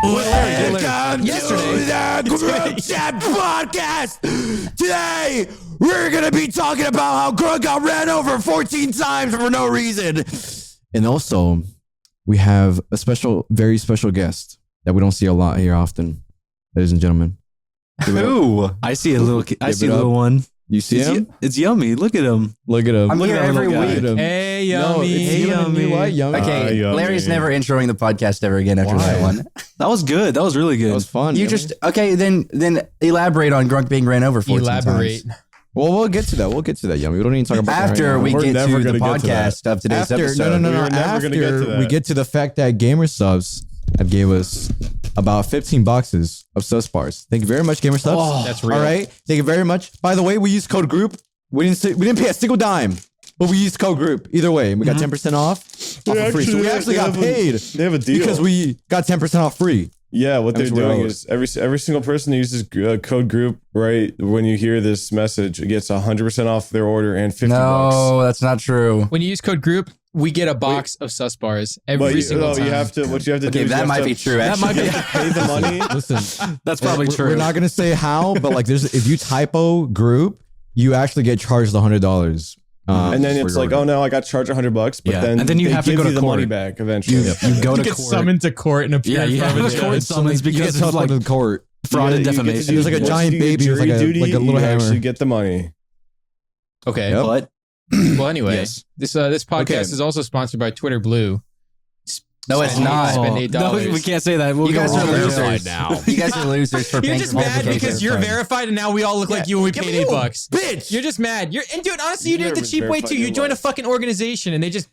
Welcome to the Group Chat Podcast. Today, we're going to be talking about how GRUNK got ran over 14 times for no reason. And also, we have a very special guest that we don't see a lot here often, ladies and gentlemen. Ooh, I see a little one. You see him? It's Yummy. Look at him. I'm here every week. Hey, Yummy. Yummy. Okay, Larry's never introing the podcast ever again after that one. That was good. That was really good. That was fun. Then elaborate on GRUNK being ran over 14 times. Well, we'll get to that. Yummy. We don't need to talk about that after we get to the podcast of today's episode. No. After we get to the fact that Gamer Subs have gave us about 15 boxes of sus bars. Thank you very much, Gamer Subs. Oh, that's real. All right. Thank you very much. By the way, we used code GROUP. We didn't pay a single dime, but we used code GROUP. Either way, we got 10% off free. So we actually got paid. They have a deal because we got 10% off free. Yeah, what they're doing is every single person who uses code GROUP, right, when you hear this message, gets 100% off their order and 50 bucks. No, that's not true. When you use code GROUP, we get a box of sus bars every single time. What you have to do is that might be true. That might be pay the money. Listen, that's probably true. We're not gonna say how, but like, if you typo GROUP, you actually get charged $100. And then it's like, oh no, I got charged $100, but then you have to go to the court. money back eventually. You go to get court. summoned to court and appear in front of a court judge. summons because it's like to the court. Fraud and defamation. There's like a giant baby with like a little hammer. Actually get the money. Okay. Yep. But Well, anyway, Yes. this podcast is also sponsored by Twitter Blue. No, it's not. Spend $8. no, we can't say that. We'll You guys are losers now. You guys are losers for You're paying just for mad multiplication. because you're verified and now we all look like you and we paid $8. Bitch! You're just mad. And dude, honestly, you You've did it the never cheap way verified too. You your joined a life. fucking organization and they just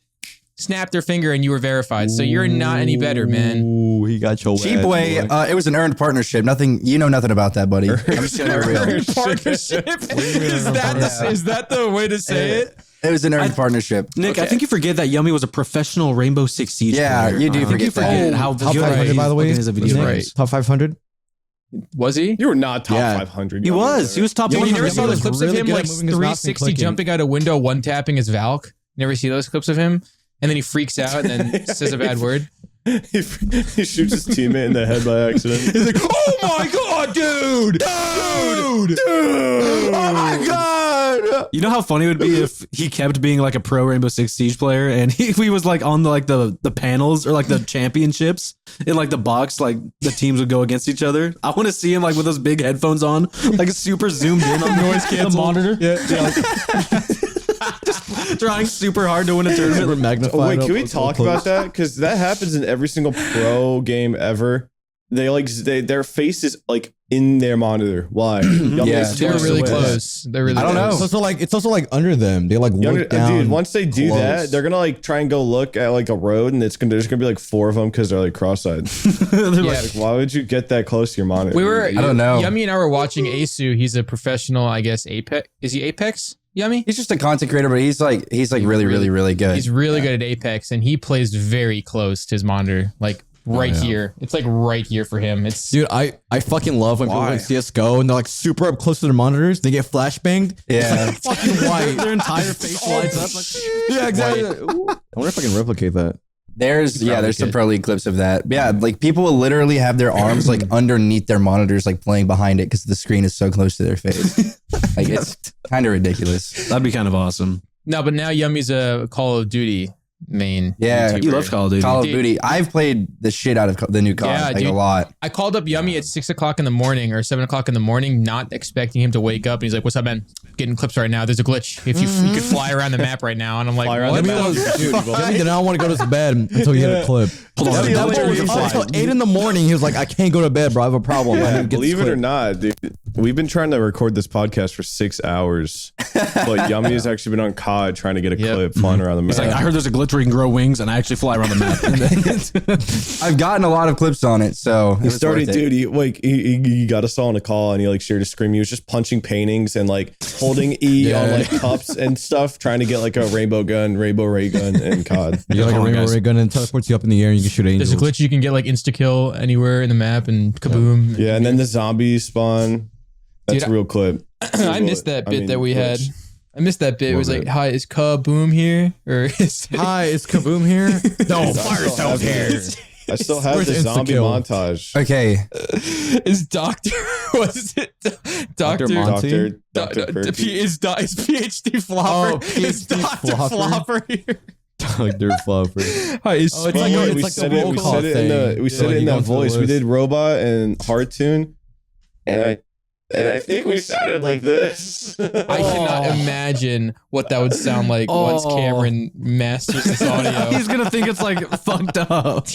snapped their finger and you were verified. So you're not any better, man. Ooh, he got your Cheap ass, way. boy. It was an earned partnership. You know nothing about that, buddy. I'm just gonna be real. Partnership? Is that the way to say it? It was an earned partnership. Nick, I think you forget that Yummy was a professional Rainbow Six Siege player. you do forget that. how Top good 500, by the way. his videos. Right. Top 500. Was he? You were not top Yeah. 500. He was. He was top Dude, you 100. never saw the was clips really of him good at like moving his mouse and 360 clicking. jumping out a window, one tapping his Valk? Never see those clips of him? And then he freaks out and then says a bad word. He shoots his teammate in the head by accident. He's like, oh my god, dude! Dude! Oh my god! You know how funny it would be if he kept being like a pro Rainbow Six Siege player and he was like on the panels or like the championships in like the box, like the teams would go against each other. I want to see him like with those big headphones on, like super zoomed in on the monitor. Just trying super hard to win a tournament. Super magnified. Oh, wait, can we talk about that? Because that happens in every single pro game ever. Their face is like in their monitor. Why? Yeah. They're really close. They're really I don't know. It's also like under them. They like look down. Dude, once they do close. that, they're gonna like try and go look at like a road, and there's gonna be like 4 of them because they're like cross-eyed. Like, why would you get that close to your monitor? I don't know. Yummy and I were watching Asu. He's a professional, I guess, Apex. Is he Apex? Yummy? He's just a content creator, but he's like really good. He's really good at Apex, and he plays very close to his monitor, like right here. It's like right here for him. It's Dude, I fucking love when people like CSGO and they're like super up close to their monitors. They get flashbanged. Yeah. Fucking white. Their entire face lights up. Like, Yeah, exactly. Ooh. I wonder if I can replicate that. There's some pro league clips of that. But yeah, like people will literally have their arms like underneath their monitors, like playing behind it because the screen is so close to their face. Like it's kind of ridiculous. that'd be kind of awesome. no, but now Yummy's a Call of Duty main. Yeah, YouTuber. You love Call of Duty. Call of Dude. Duty. I've played the shit out of the new COD, Yeah, like dude. a lot. I called up Yummy at 6 o'clock in the morning or 7 o'clock in the morning, not expecting him to wake up. And he's like, "What's up, man? Getting clips right now. There's a glitch. If you could fly around the map right now." And I'm like, Fly around "What?" Yummy did not want to go to bed until he hit a clip. That was until 8 in the morning. He was like, I can't go to bed, bro. I have a problem. I need to get Believe this it or clip. not, dude, we've been trying to record this podcast for 6 hours, but Yummy has actually been on COD trying to get a clip flying around the map. He's like, I heard there's a glitch where you can grow wings and I actually fly around the map. I've gotten a lot of clips on it, so He started, dude. He got us all on a call and he like shared a screen. He was just punching paintings and like holding E on like cups and stuff, trying to get like a rainbow ray gun, and COD. You got like a rainbow ray gun and teleports you up in the air and you can shoot angels. There's a glitch you can get like insta kill anywhere in the map and kaboom. Yeah, and then the zombies spawn. That's Dude, a real clip. I missed that bit that we had. I missed that bit. It was like, "Hi, is Kaboom here?" Or is Hi, is Kaboom here? No, Firestone's here. I still have Where's the zombie Insta-kill? montage. Okay. Is Doctor what is it? Doctor Monty? Doctor Perky. Is PhD Flopper? Oh, Is PhD Doctor Flopper? Flopper here? Dr. Flopper. Hi, is Oh, it's like a- we it's said the it. roll We call said it in the. thing. We said Yeah, it in you that go through the voice. We list. did robot and heart tune, and I think we sounded like this. I cannot imagine what that would sound like once Oh. Cameron masters this audio. He's gonna think it's like fucked up.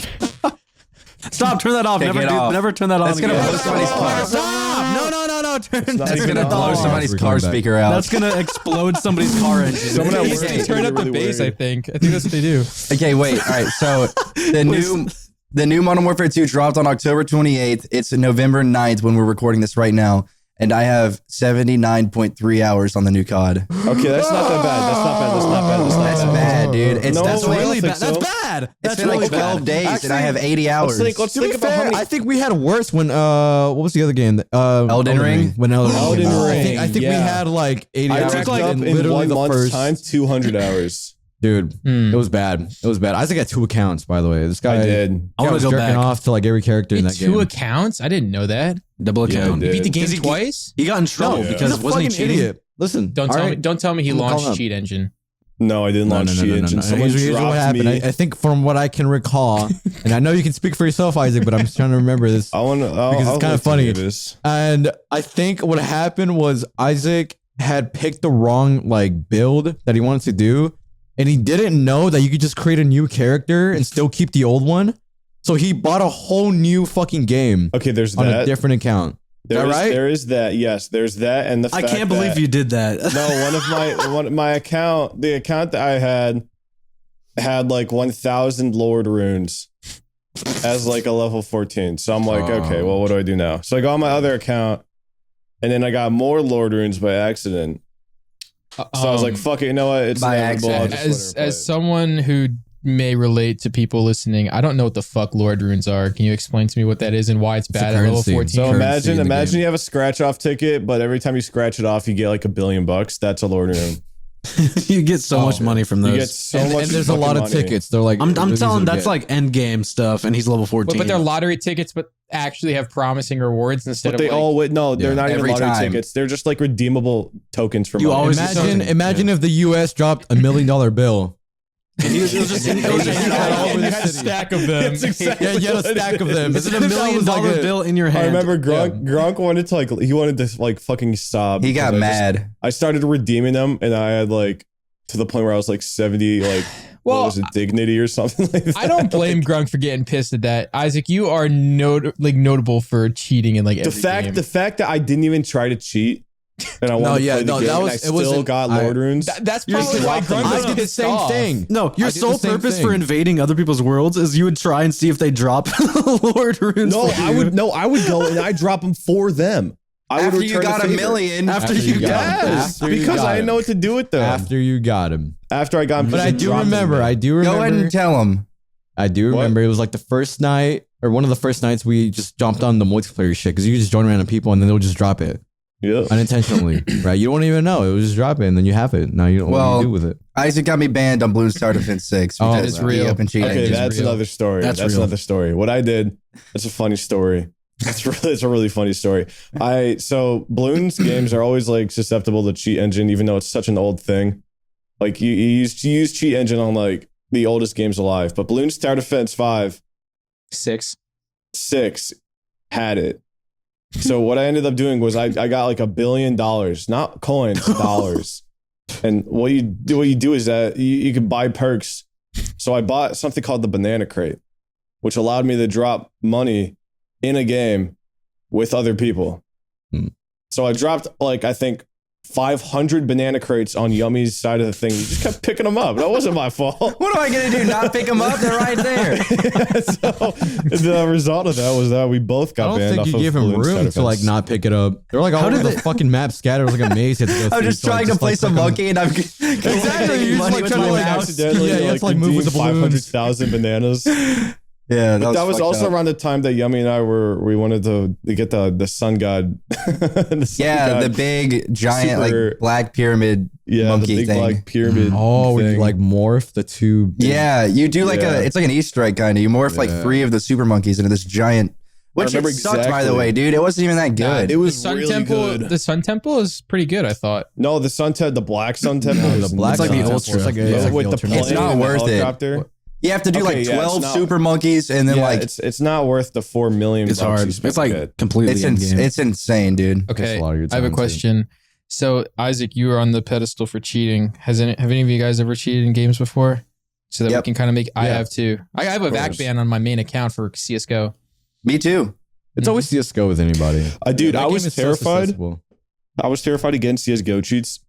Stop! Turn that off. Take Never it off. Never turn that on. That's gonna again. blow somebody's car. Stop! No. Turn. not That's even gonna blow on. somebody's We're car coming back. speaker out. That's gonna explode somebody's car engine. Someone at They work turn up the really bass. worried. I think that's what they do. Okay, wait. All right. So the new Modern Warfare 2 dropped on October 28th. It's November 9th when we're recording this right now. And I have 79.3 hours on the new COD. Okay, that's not that bad. That's not bad. That's not bad. That's not That's bad. bad, dude. It's No, that's I don't really think bad. so. That's bad. It's That's been really like 12 bad. days and I have 80 hours. Let's To think be about how fair, many. I think we had worse when what was the other game? Elden Ring? When Elden Elden Ring. I Ring, think we yeah. had like 80 I hours. racked like, up in in literally 1 the month's first time 200 hours. Dude, Hmm. it was bad. It was bad. Isaac had 2 accounts, by the way. This guy I did. I guy want was to go jerking back. off to like every character in that 2 game. accounts? I didn't know that. Double Yeah, I account. did. Beat the game Is he- twice? He got in trouble Yeah. because He's a wasn't he fucking cheating? idiot. Listen, Don't all tell me. right? Don't tell me he I'm gonna launched call him. Cheat Engine. No, I didn't launch Cheat Engine. Someone Here's what dropped happened. me. I think from what I can recall, and I know you can speak for yourself, Isaac, but I'm just trying to remember this. I want to. Because it's kinda funny. This. And I think what happened was Isaac had picked the wrong like build that he wanted to do, and he didn't know that you could just create a new character and still keep the old one. So he bought a whole new fucking game Okay, there's on that. a different account. There that is- right? There is that. Yes, there's that, and the I fact can't believe that- you did that. No, one of my account, the account that I had like 1,000 Lord runes as like a level 14. So I'm like, okay, well, what do I do now? So I go on my other account, and then I got more Lord runes by accident. So I was like, fuck it, you know what? It's By inevitable. I'll accident. just let her As play someone who may relate to people listening, I don't know what the fuck Lord Runes are. Can you explain to me what that is and why it's a bad at level currency. 14? So currency in the imagine game. you have a scratch off ticket, but every time you scratch it off, you get like $1 billion. That's a Lord rune. You get so much money from You get those. so and, much. and there's a lot of fucking money. tickets. They're like, I'm these telling are that's good. like end game stuff, and he's level 14. But they're lottery tickets, but actually have promising rewards instead But of they like, all would no, they're Yeah, not even every lottery time. tickets. They're just like redeemable tokens for You money. always- Imagine if the U.S. dropped $1 million bill. He was just You had a stack of them. Yeah, you had a stack of them. Is it $1 million bill in your hand? I remember Grunk wanted to like he wanted to like fucking sob. He got because mad. I started redeeming them, and I had like to the point where I was like 70, like Well, what was it, dignity or something like that. I don't blame Grunk for getting pissed at that. Isaac, you are notable for cheating in like the every fact game. the fact that I didn't even try to cheat, and I wanted to play the game, that and was I it. still Wasn't got I- Lord runes. That's You're probably why dropping Grunk them. was I did the pissed same off. thing. No, your I did the sole same purpose thing. for invading other people's worlds is you would try and see if they drop Lord runes. No, for I you. would go and I drop them for them. I would After you return got the a favor. million. After you got got him. Yes, After you because got I didn't him. know what to do with them. After you got him. After I got them, But I do remember. I do Go ahead remember. and tell him. I do What? remember. It was like the first night or one of the first nights we just jumped on the multiplayer shit because you could just join random people and then they'll just drop it Yeah. unintentionally, right? You don't even know. It will just drop it and then you have it. Now you don't know what Well, you do with it. Isaac got me banned on Bloons Star Defense 6. Oh, because that is real. he opened cheat Okay, engines. that's real. another story. That's That's real. another story. What I did, that's a funny story. It's a really funny story. So Bloons games are always like susceptible to cheat engine, even though it's such an old thing. Like you use cheat engine on like the oldest games alive, but Bloons Tower Defense 6 had it. So what I ended up doing was I got like $1 billion, not coins, dollars. And what you do is that you can buy perks. So I bought something called the banana crate, which allowed me to drop money in a game with other people. Hmm. So I dropped like I think 500 banana crates on Yummy's side of the thing. He just kept picking them up. That wasn't my fault. What am I going to do? Not pick them up? They're right there. So the result of that was that we both I got don't banned think off you of gave him Bloons room Tower to like Defense. not pick it up. They're like all How over did the they- fucking map scattered like a maze. You had to go I'm through. just So, like, trying to play like, some fucking- monkey and I'm Exactly, you're just, money like, with trying to, my like, mouse. Accidentally, Yeah, you have to, like, move with redeem the balloons. 500,000 bananas. Yeah, But that was fucked also up. around the time that Yummy and I we wanted to get the sun god. The sun god. the big giant Super- like black pyramid Yeah, monkey the big thing. black pyramid. Oh, where you thing. like morph the two. Yeah, you do like Yeah. it's like an Easter egg kind of. You morph like Yeah. 3 of the super monkeys into this giant, which remember it sucked by the exactly. way, dude. It wasn't even that good. It was the Sun really Temple. good. The Sun Temple is pretty good. I thought. No, the black sun temple. No, is the black It's like the Sun ultra. Temple. It's like a- Yeah, it's like with the the alternate. It's plane not and the worth it. helicopter. you have to do like Okay, yeah, 12 it's not- super monkeys and then Yeah, like it's not worth the $4 million. It's bucks hard. you spent It's like to get. completely in-game. it's insane, dude. Okay, Takes a lot of your I have a time, too. question. So Isaac, you were on the pedestal for cheating. Have any of you guys ever cheated in games before? So that Yep. we can kind of make. I Yeah. have too. I have a VAC course. ban on my main account for CS:GO. Me too. It's always CS:GO with anybody. Dude, That I game was is so terrified. successful. I was terrified against CS:GO cheats,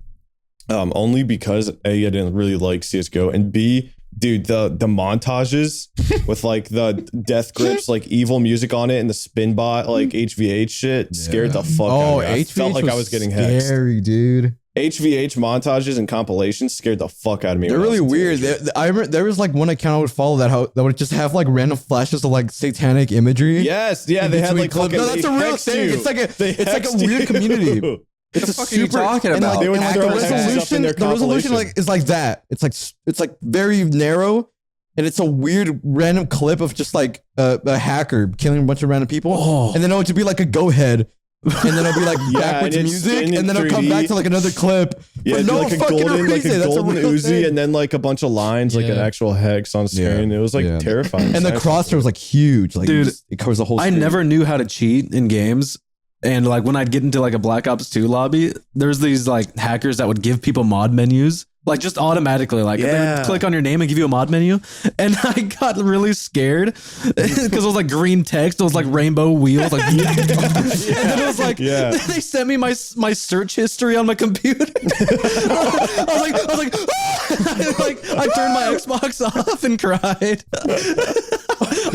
only because A, I didn't really like CS:GO, and B, dude, the montages with like the death grips, like evil music on it, and the spin bot, like HVH shit, scared the fuck out Oh, of me. I felt like I was getting hexed. scary, dude. HVH montages and compilations scared the fuck out of me. They're when I really was a weird. teenager. I remember there was like one account I would follow that would just have like random flashes of like satanic imagery. Yes, yeah, in they had between like clips. fucking, No, that's they a real hexed thing. you. It's like They it's like a hexed weird you. community. It's the fuck are you talking and, about? Like, They would and, have like, their the own hacks up in resolution, their the resolution compilation. like is like that. It's like very narrow, and it's a weird random clip of just like a hacker killing a bunch of random people, Oh. and then it would be like a go ahead. And then it'll be like Yeah, backwards and it's music, in and then it'll come 3D. back to like another clip. Yeah, for it'd be no like a fucking golden, reason. That's a golden real Uzi, thing. and then like a bunch of lines, like an Yeah. actual hex on screen. It was like Yeah. terrifying. And the crosshair was like huge, like Dude, it covers the whole. I screen. never knew how to cheat in games. And like when I'd get into like a Black Ops 2 lobby, there's these like hackers that would give people mod menus. Like just automatically, like they Yeah. would click on your name and give you a mod menu. And I got really scared because it was like green text. It was like rainbow wheels. Like, and then it was like, Yeah. they sent me my search history on my computer. I was like, I turned my Xbox off and cried.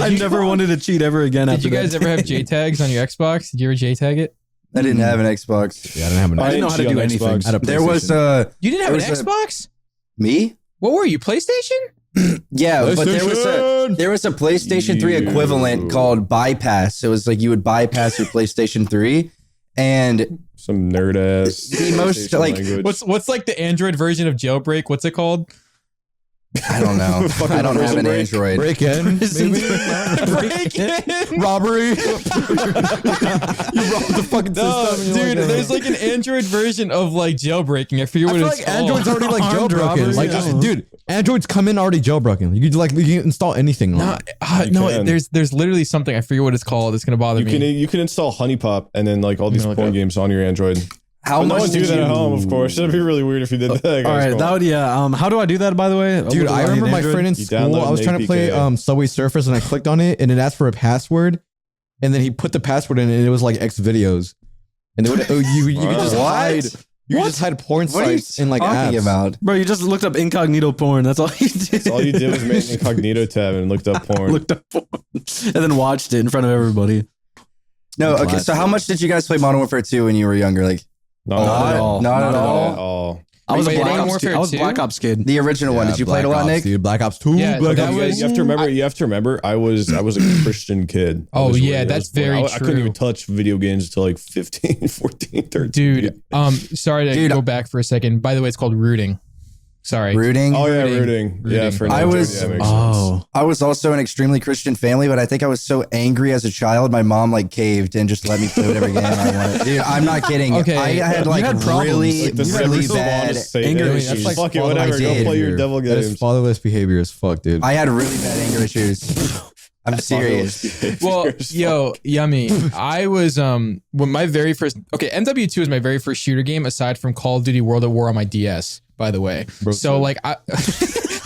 I never wanted to cheat ever again. Did after you guys that. ever have JTags on your Xbox? Did you ever JTag it? I didn't have an Xbox. Yeah, I didn't have an. I didn't know how to cheat do on anything. Xbox. I had a There was PlayStation. You didn't have an There was a- Xbox? Me? What were you? PlayStation? Yeah, but PlayStation! there was a PlayStation 3 equivalent called Bypass. It was like you would bypass your PlayStation 3 and some nerd ass. The most, PlayStation like, language. What's like the Android version of Jailbreak? What's it called? I don't know. Fucking I don't have an Prison Break. Android. break in, maybe? Break in. Robbery. You robbed the fucking No, system. and you're dude, like, there's like an Android version of like jailbreaking. I forget I what feel it's like called. Android's already like Armed jailbroken. robbers, Like, yeah. dude, Androids come in already jailbroken. You can install anything on No, it. You no, can. there's literally something. I forget what it's called. It's gonna bother You me. can you can install Honeypop and then like all these I'm gonna porn look up. games on your Android. How But no much one do did that you? at home, of course. That'd be really weird if you did that. Guys. All right, Come that on. would how do I do that by the way? Dude, I remember my friend in You school. download I was an trying to play APK. Subway Surfers, and I clicked on it, and it asked for a password, and then he put the password in, and it was like X videos, and they would you could just What? hide. You could just hide porn What are you sites in like talking apps. about? Bro, you just looked up incognito porn. That's all you did. All you did was make an incognito tab and looked up porn. Looked up porn and then watched it in front of everybody. No, okay. So how much did you guys play Modern Warfare 2 when you were younger? Like Not at all. Not at Not all. at all. I was a Wait, Black Modern Ops Warfare kid. I was a 2? Black Ops kid. The original one. Yeah, Did you play it a Black lot, Ops, Nick? Dude, Black Ops 2. Yeah, Black that Ops. was- You have to remember. I was a Christian kid. I Oh, was yeah, raised- that's I was born- very I couldn't even true. touch video games until like 15, 14, 13. Dude, sorry to Dude, go back for a second. By the way, it's called rooting. Sorry. Rooting. Oh yeah, Rooting. rooting. Yeah, Rooting. for I Ninja, was- yeah, makes sense. Oh, I was also an extremely Christian family, but I think I was so angry as a child, my mom like caved and just let me play whatever game I wanted. Dude, I'm not kidding. Okay. I had You like had problems. really, Like the really Sims bad. spawn of Satan. anger That's issues. like, fuck it, fatherless whatever. Go behavior. play your devil That is games. fatherless behavior as fuck, dude. I had really bad anger issues. I'm serious. Well, yo, Yummy. I was when my very first MW2 is my very first shooter game aside from Call of Duty World at War on my DS, by the way. So like I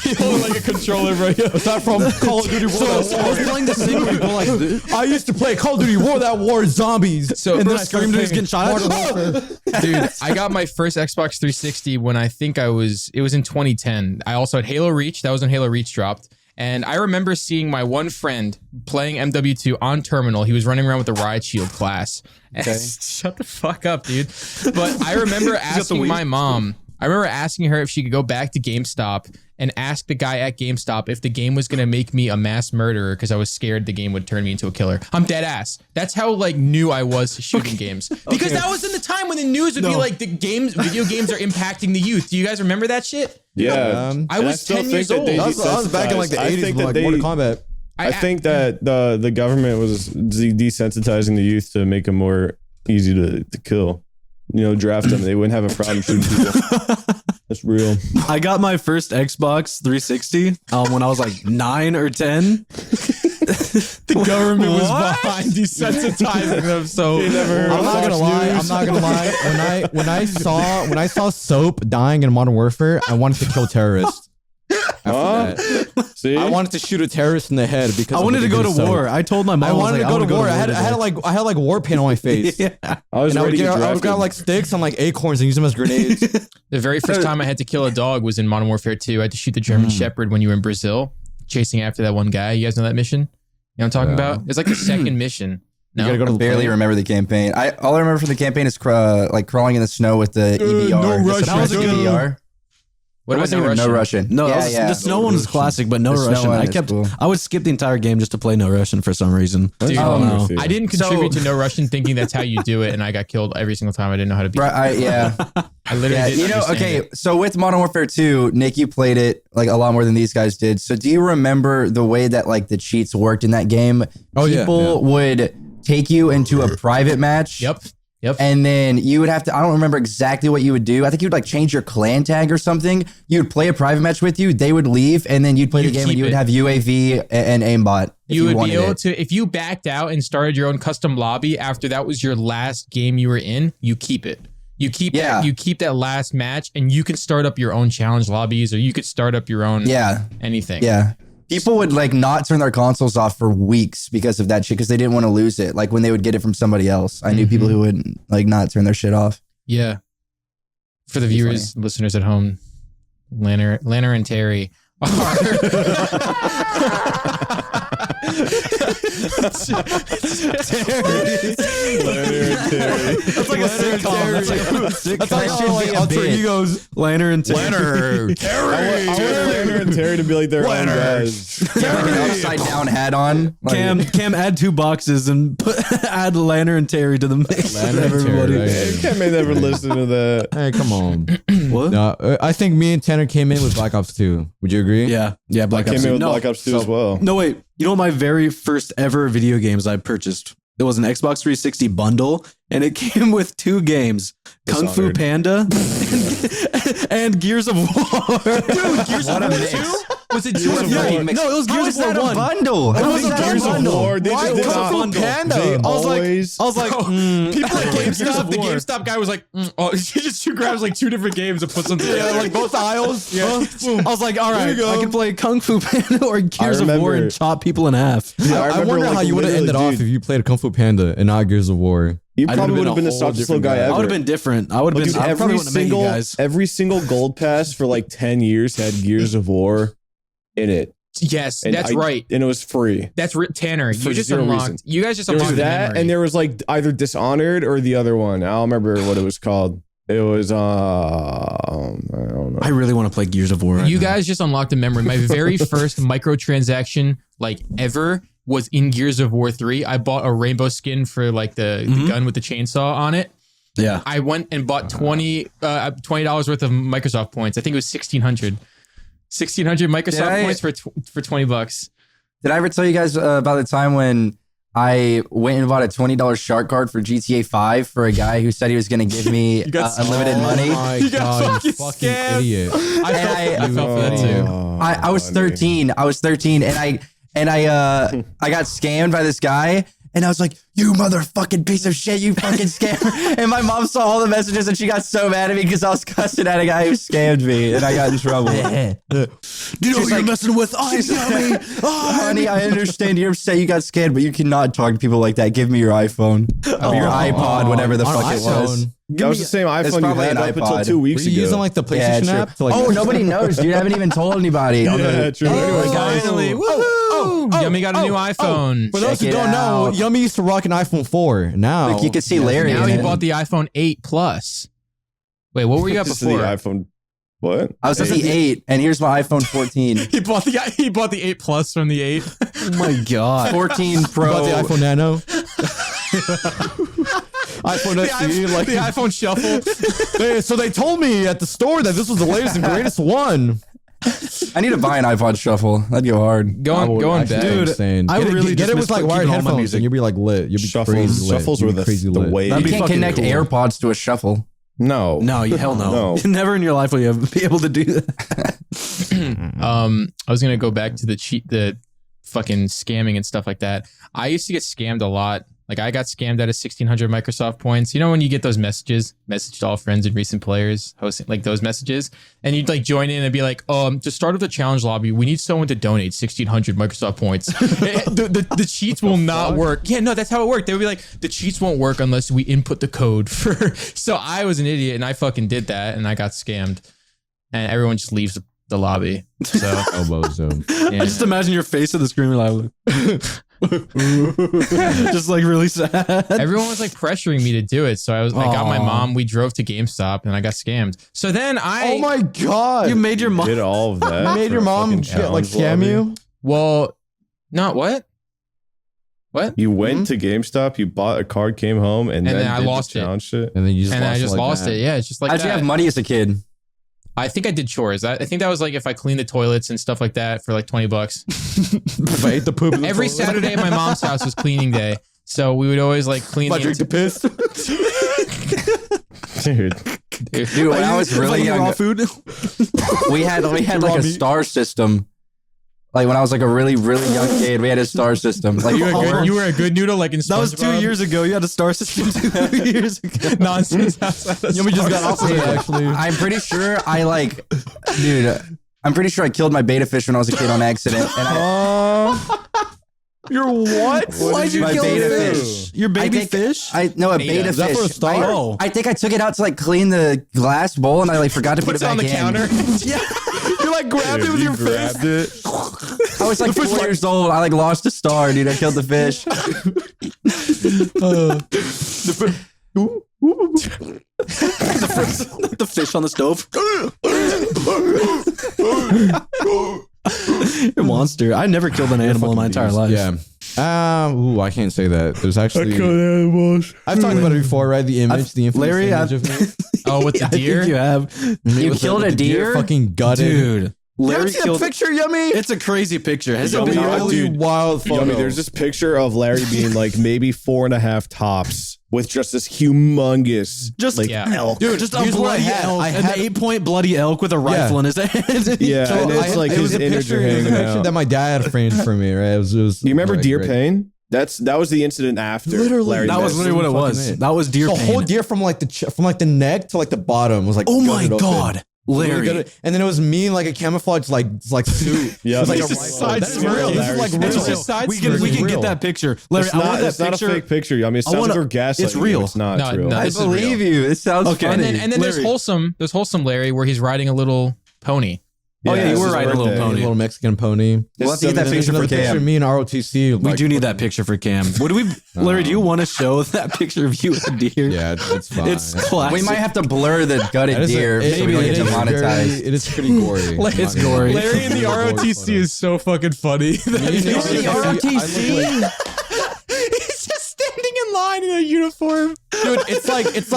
you hold like a controller, bro. Aside from Call of Duty World at War, I was playing the single people like this. I used to play Call of Duty World at War zombies. So and bro, then I started screamed and he's playing getting shot at. Modern Warfare. Dude, I got my first Xbox 360 when I think it was in 2010. I also had Halo Reach. That was when Halo Reach dropped. And I remember seeing my one friend playing MW2 on terminal. He was running around with the riot shield class. Shut the fuck up, dude. But I remember asking my mom, I remember asking her if she could go back to GameStop and ask the guy at GameStop if the game was going to make me a mass murderer because I was scared the game would turn me into a killer. I'm dead ass. That's how like new I was to shooting games. Because that was in the time when the news would be like video games are impacting the youth. Do you guys remember that shit? Yeah. I was 10 years old. I was back in like the 80s with like Mortal Kombat. I think that the government was desensitizing the youth to make them more easy to kill. You know, draft them. They wouldn't have a problem shooting people. That's real. I got my first Xbox 360 when I was like 9 or 10. The government was behind desensitizing them. So I'm not gonna lie. When I saw Soap dying in Modern Warfare, I wanted to kill terrorists. See, I wanted to shoot a terrorist in the head because I wanted to go to war. I told my mom I wanted to go to war. I had like war paint on my face. Yeah. I was ready to get I would got like sticks and like acorns and use them as grenades. the very first time I had to kill a dog was in Modern Warfare 2. I had to shoot the German Shepherd when you were in Brazil, chasing after that one guy. You guys know that mission? You know what I'm talking about? It's like the second mission. No? You gotta go to barely remember the campaign. All I remember from the campaign is like crawling in the snow with the EBR. No Russian. That was a good EBR. What about No Russian? No, the snow one was classic, but no The snow Russian. one is cool. I would skip the entire game just to play no Russian for some reason. Dude, I don't know. I didn't contribute to no Russian thinking that's how you do it, and I got killed every single time. I didn't know how to beat it. I literally didn't you know, understand okay, it. so with Modern Warfare 2, Nick, you played it like a lot more than these guys did. So do you remember the way that like the cheats worked in that game? People would take you into a private match. Yep. And then you would have to, I don't remember exactly what you would do. I think you would like change your clan tag or something. You would play a private match with you. They would leave and then you'd play the game and you would have UAV and aimbot. You would be able to, if you backed out and started your own custom lobby after that was your last game you were in, you keep it. You keep that last match and you can start up your own challenge lobbies or you could start up your own anything. Yeah. People would like not turn their consoles off for weeks because of that shit because they didn't want to lose it. Like when they would get it from somebody else. I knew people who would like not turn their shit off. Yeah. For the viewers, listeners at home, Lanner and Terry are That's like a sitcom. That's like alter egos. Lanner and Terry. Lanner. Terry. I want Lanner and Terry to be like their own guys. Like an upside down hat on. Like, Cam, add 2 boxes and add Lanner and Terry to the mix. Lanner and Terry, right. Cam may never listen to that. Hey, come on. What? No, I think me and Tanner came in with Black Ops 2. Would you agree? Yeah, Black I Ops. came in with Black Ops 2 as well. No, wait. You know what my very first ever video games I purchased? There was an Xbox 360 bundle, and it came with 2 games: Kung Fu Panda and Gears of War. Dude, Gears of War 2? Was it Gears of War? No, it was Gears of War 1. bundle? It was a Gears of War. They Why did Kung not. Fu Panda? They I was always. like, People at Gears GameStop, of the War. GameStop guy was like, he just grabs like 2 different games and puts them together. like both aisles. I was like, all right, you go. I can play Kung Fu Panda or Gears of War remember- and chop people in half. I remember, wonder like, how you would have ended literally, off dude. if you played a Kung Fu Panda and not Gears of War. You I'd probably would have been the whole softest little different guy guy. ever. I would have been different. I would have been. Dude, I probably wouldn't have met you guys. every single gold pass for like 10 years had Gears of War in it. Yes, And that's right. And it was free. That's Tanner. For You just zero unlocked. reason. You guys just There was unlocked that, memory. and there was like either Dishonored or the other one. I don't remember what it was called. It was I don't know. I really want to play Gears of War. Right You now. guys just unlocked a memory. My very first microtransaction like ever was in Gears of War 3. I bought a rainbow skin for like the gun with the chainsaw on it. Yeah. I went and bought $20 worth of Microsoft points. I think it was 1,600 Microsoft points for $20. Did I ever tell you guys about the time when I went and bought a $20 shark card for GTA 5 for a guy who said he was going to give me unlimited money? My God, you fucking idiot. I fell for that too. I was 13. I was 13 and I got scammed by this guy. And I was like, you motherfucking piece of shit, you fucking scammer. And my mom saw all the messages and she got so mad at me because I was cussing at a guy who scammed me and I got in trouble. Do you know what you're messing with? Oh, Yummy. Honey, I understand you're upset you got scammed, but you cannot talk to people like that. Give me your iPhone. Or your iPod, whatever the fuck it was. That was the same iPhone you probably had an up until iPod. 2 Were weeks you ago. using like the PlayStation true. app? To, like, Oh, nobody knows, dude. I haven't even told anybody. Yeah, true. Anyway, guys. Finally, Yummy got a new iPhone. For those who Check it don't know, out. Yummy used to rock an iPhone 4. Now Like you can see Larry Now in he it. bought the iPhone 8 Plus. Wait, what were you at This is the before? iPhone What? I was at the 8, and here's my iPhone 14. He bought the 8 Plus from the 8. Oh my god. 14 Pro. About the iPhone Nano. iPhone SE, the like iPhone Shuffle. so they told me at the store that this was the latest and greatest one. I need to buy an iPod Shuffle. That'd go hard. Going back. Dude, insane. I Get it- really get it just with like miss wired keeping all my headphones, music. and you'll be like lit. You'll be crazy lit. Shuffles You'll were be the crazy lit. way. That'd You be can't fucking connect cool. AirPods to a Shuffle. No. No, hell no. No. Never in your life will you ever be able to do that. I was gonna go back to the fucking scamming and stuff like that. I used to get scammed a lot. Like I got scammed out of 1,600 Microsoft points. You know when you get those message to all friends and recent players, hosting like those messages, and you'd like join in and be like, to start up the challenge lobby, we need someone to donate 1,600 Microsoft points. the cheats will not work. Yeah, no, that's how it worked. They would be like, the cheats won't work unless we input the code for. So I was an idiot and I fucking did that and I got scammed, and everyone just leaves the lobby. So Elbow zone. yeah. I just imagine your face at the screen like just like really sad. Everyone was like pressuring me to do it. So I got my Aw. mom, we drove to GameStop and I got scammed. So then Oh my god! You made your mom. Did all of that. made for your a mom fucking get, like challenge scam lobby? you? well, not what? You went to GameStop, you bought a card, came home, and then then I did lost the it. challenge shit. And then you just And lost I just like lost that. it. Yeah, it's just like How'd you that. have money as a kid? I think I did chores. I think that was like if I cleaned the toilets and stuff like that for like $20. If I ate the poop in the Every toilet. Saturday at my mom's house was cleaning day. So we would always like clean If I the drink the piss. Dude. Dude, when I was really young, raw food. we had like a star system. Like when I was like a really young kid, we had a star system. Like you were a good noodle like in That was 2 SpongeBob? years ago. You had a star system 2 years ago. Nonsense. Yeah, we just got off of it actually. I'm pretty sure I'm pretty sure I killed my beta fish when I was a kid on accident. And You're what? Why'd you My kill beta the fish. fish? Your baby fish? a beta Is that fish. for a star? Oh. I think I took it out to like clean the glass bowl and I like forgot to put Puts it it back on the in. counter. You like grabbed it with your face. Grabbed it. I was like 4 years old. I like lost a star, dude. I killed the fish. The fish on the stove. You're a monster. I never killed an animal in my entire life. Yeah. I can't say that. There's actually. animals. I've talked about it before, right? The image, the infamous Larry, image of me. Oh, with the I deer? think you have. You With killed the a deer? Fucking gutted. Dude. You haven't Larry seen killed. the picture, Yummy? It's a crazy picture. Has it Yummy, been yeah, out? dude. wild photo. Yummy, there's this picture of Larry being like maybe 4.5 tops with just this humongous Just like Yeah. elk. Dude, just a here's what I bloody had. elk. I and had- the 8-point bloody elk with a rifle in his hand. Yeah, So and it's like it was his a innards picture, are it was a hanging picture out. that my dad framed for me, right? It was Do you remember like, deer great. pain? That was the incident after. Literally. Larry That was missed. literally what it Fucking was. it. That was deer The pain. whole deer from like the neck to like the bottom was like. Oh my gutted open. god, Really Larry. gutted. And then it was me in like a camouflage like suit. Yeah, It was like it's a just rifle. side That is smirk. real. This is like It's real. just side We can This is get real. that picture, Larry. It's I want not, that it's not a picture. fake picture. I mean, it I sounds wanna- like we're gaslighting it's you, real. but It's not. No, it's real. no, I this is believe real. you. It sounds Okay. funny. And then there's Larry. wholesome Larry where he's riding a little pony. Oh, yeah, you it's were his riding a little birthday. pony. A little Mexican pony. We'll have to get that There's picture for another picture of Cam. me in ROTC. We like, do need that picture for Cam. What do we, Larry? Do you want to show that picture of you with a deer? Yeah, it's fine. It's classic. We might have to blur the gutted That is deer so we don't get demonetized. It is pretty gory. It's gory. Larry in the ROTC is so fucking funny. He's just standing in line in a uniform. Dude, it's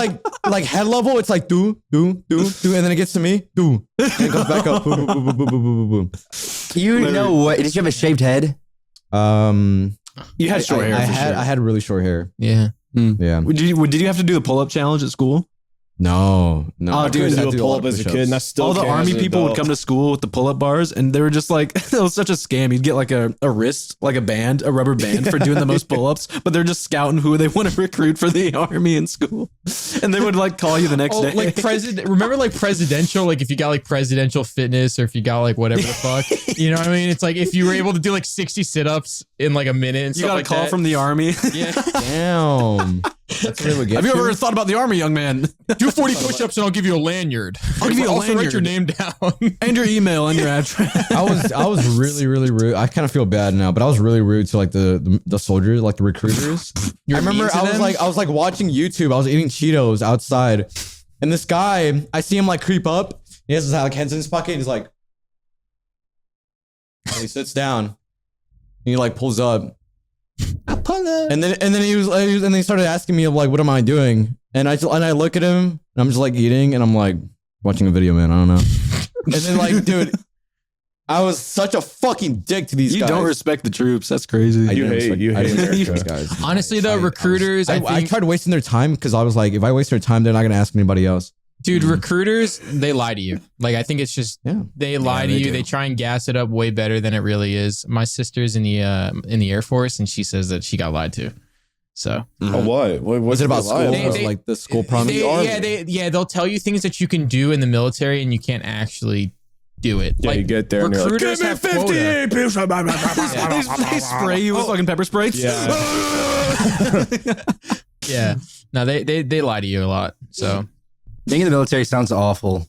like head level. It's like do, and then it gets to me, do, and it goes back up. Boom, boom, boom, boom, boom, boom, boom, You know what? Did you have a shaved head? boom. You had short hair. I for had sure. I had really short hair. Yeah. Yeah. Did you have to do the pull up challenge at school? No. Oh, I dude, couldn't do a lot pull of up as a push-ups. kid, and I still All the can't army as an people would adult. come to school with the pull up bars, and they were just like, it was such a scam. You'd get like a wrist, like a band, a rubber band for doing the most pull ups, but they're just scouting who they want to recruit for the army in school. And they would like call you the next Oh, day. like remember like presidential, like if you got like presidential fitness or if you got like whatever the fuck, you know what I mean? It's like if you were able to do like 60 sit-ups in like a minute and you stuff got a like call that. from the army. Yeah. Damn. That's what Have you ever thought about the army, young man? Do 40 push-ups and I'll give you a lanyard. I'll give you a also write lanyard. your name down. And your email and your address. I was really rude. I kind of feel bad now, but I was really rude to like the soldiers, like the recruiters. I remember mean to them? I was like watching YouTube. I was eating Cheetos outside, and this guy, I see him like creep up, He has his like hands in his pocket. And he's like, and he sits down. And he like pulls up. I pull up. And then he started asking me like, what am I doing? And I look at him. And I'm just like eating, and I'm like watching a video, man. I don't know. And then like, dude, I was such a fucking dick to these guys. You don't respect the troops. That's crazy. You hate these guys. Honestly, though, recruiters, I tried wasting their time because I was like, if I waste their time, they're not gonna ask anybody else. dude, recruiters, they lie to you. Like, I think it's just they lie to you. do. They try and gas it up way better than it really is. My sister's in the Air Force, and she says that she got lied to. So, Oh, what? Was it about school? They- Like the school promise? they'll tell you things that you can do in the military, and you can't actually do it. Yeah, like, you get there and you're like, recruiters have quota. They spray you with fucking pepper spray. Yeah. Yeah, no, they lie to you a lot. So Being in the military sounds awful.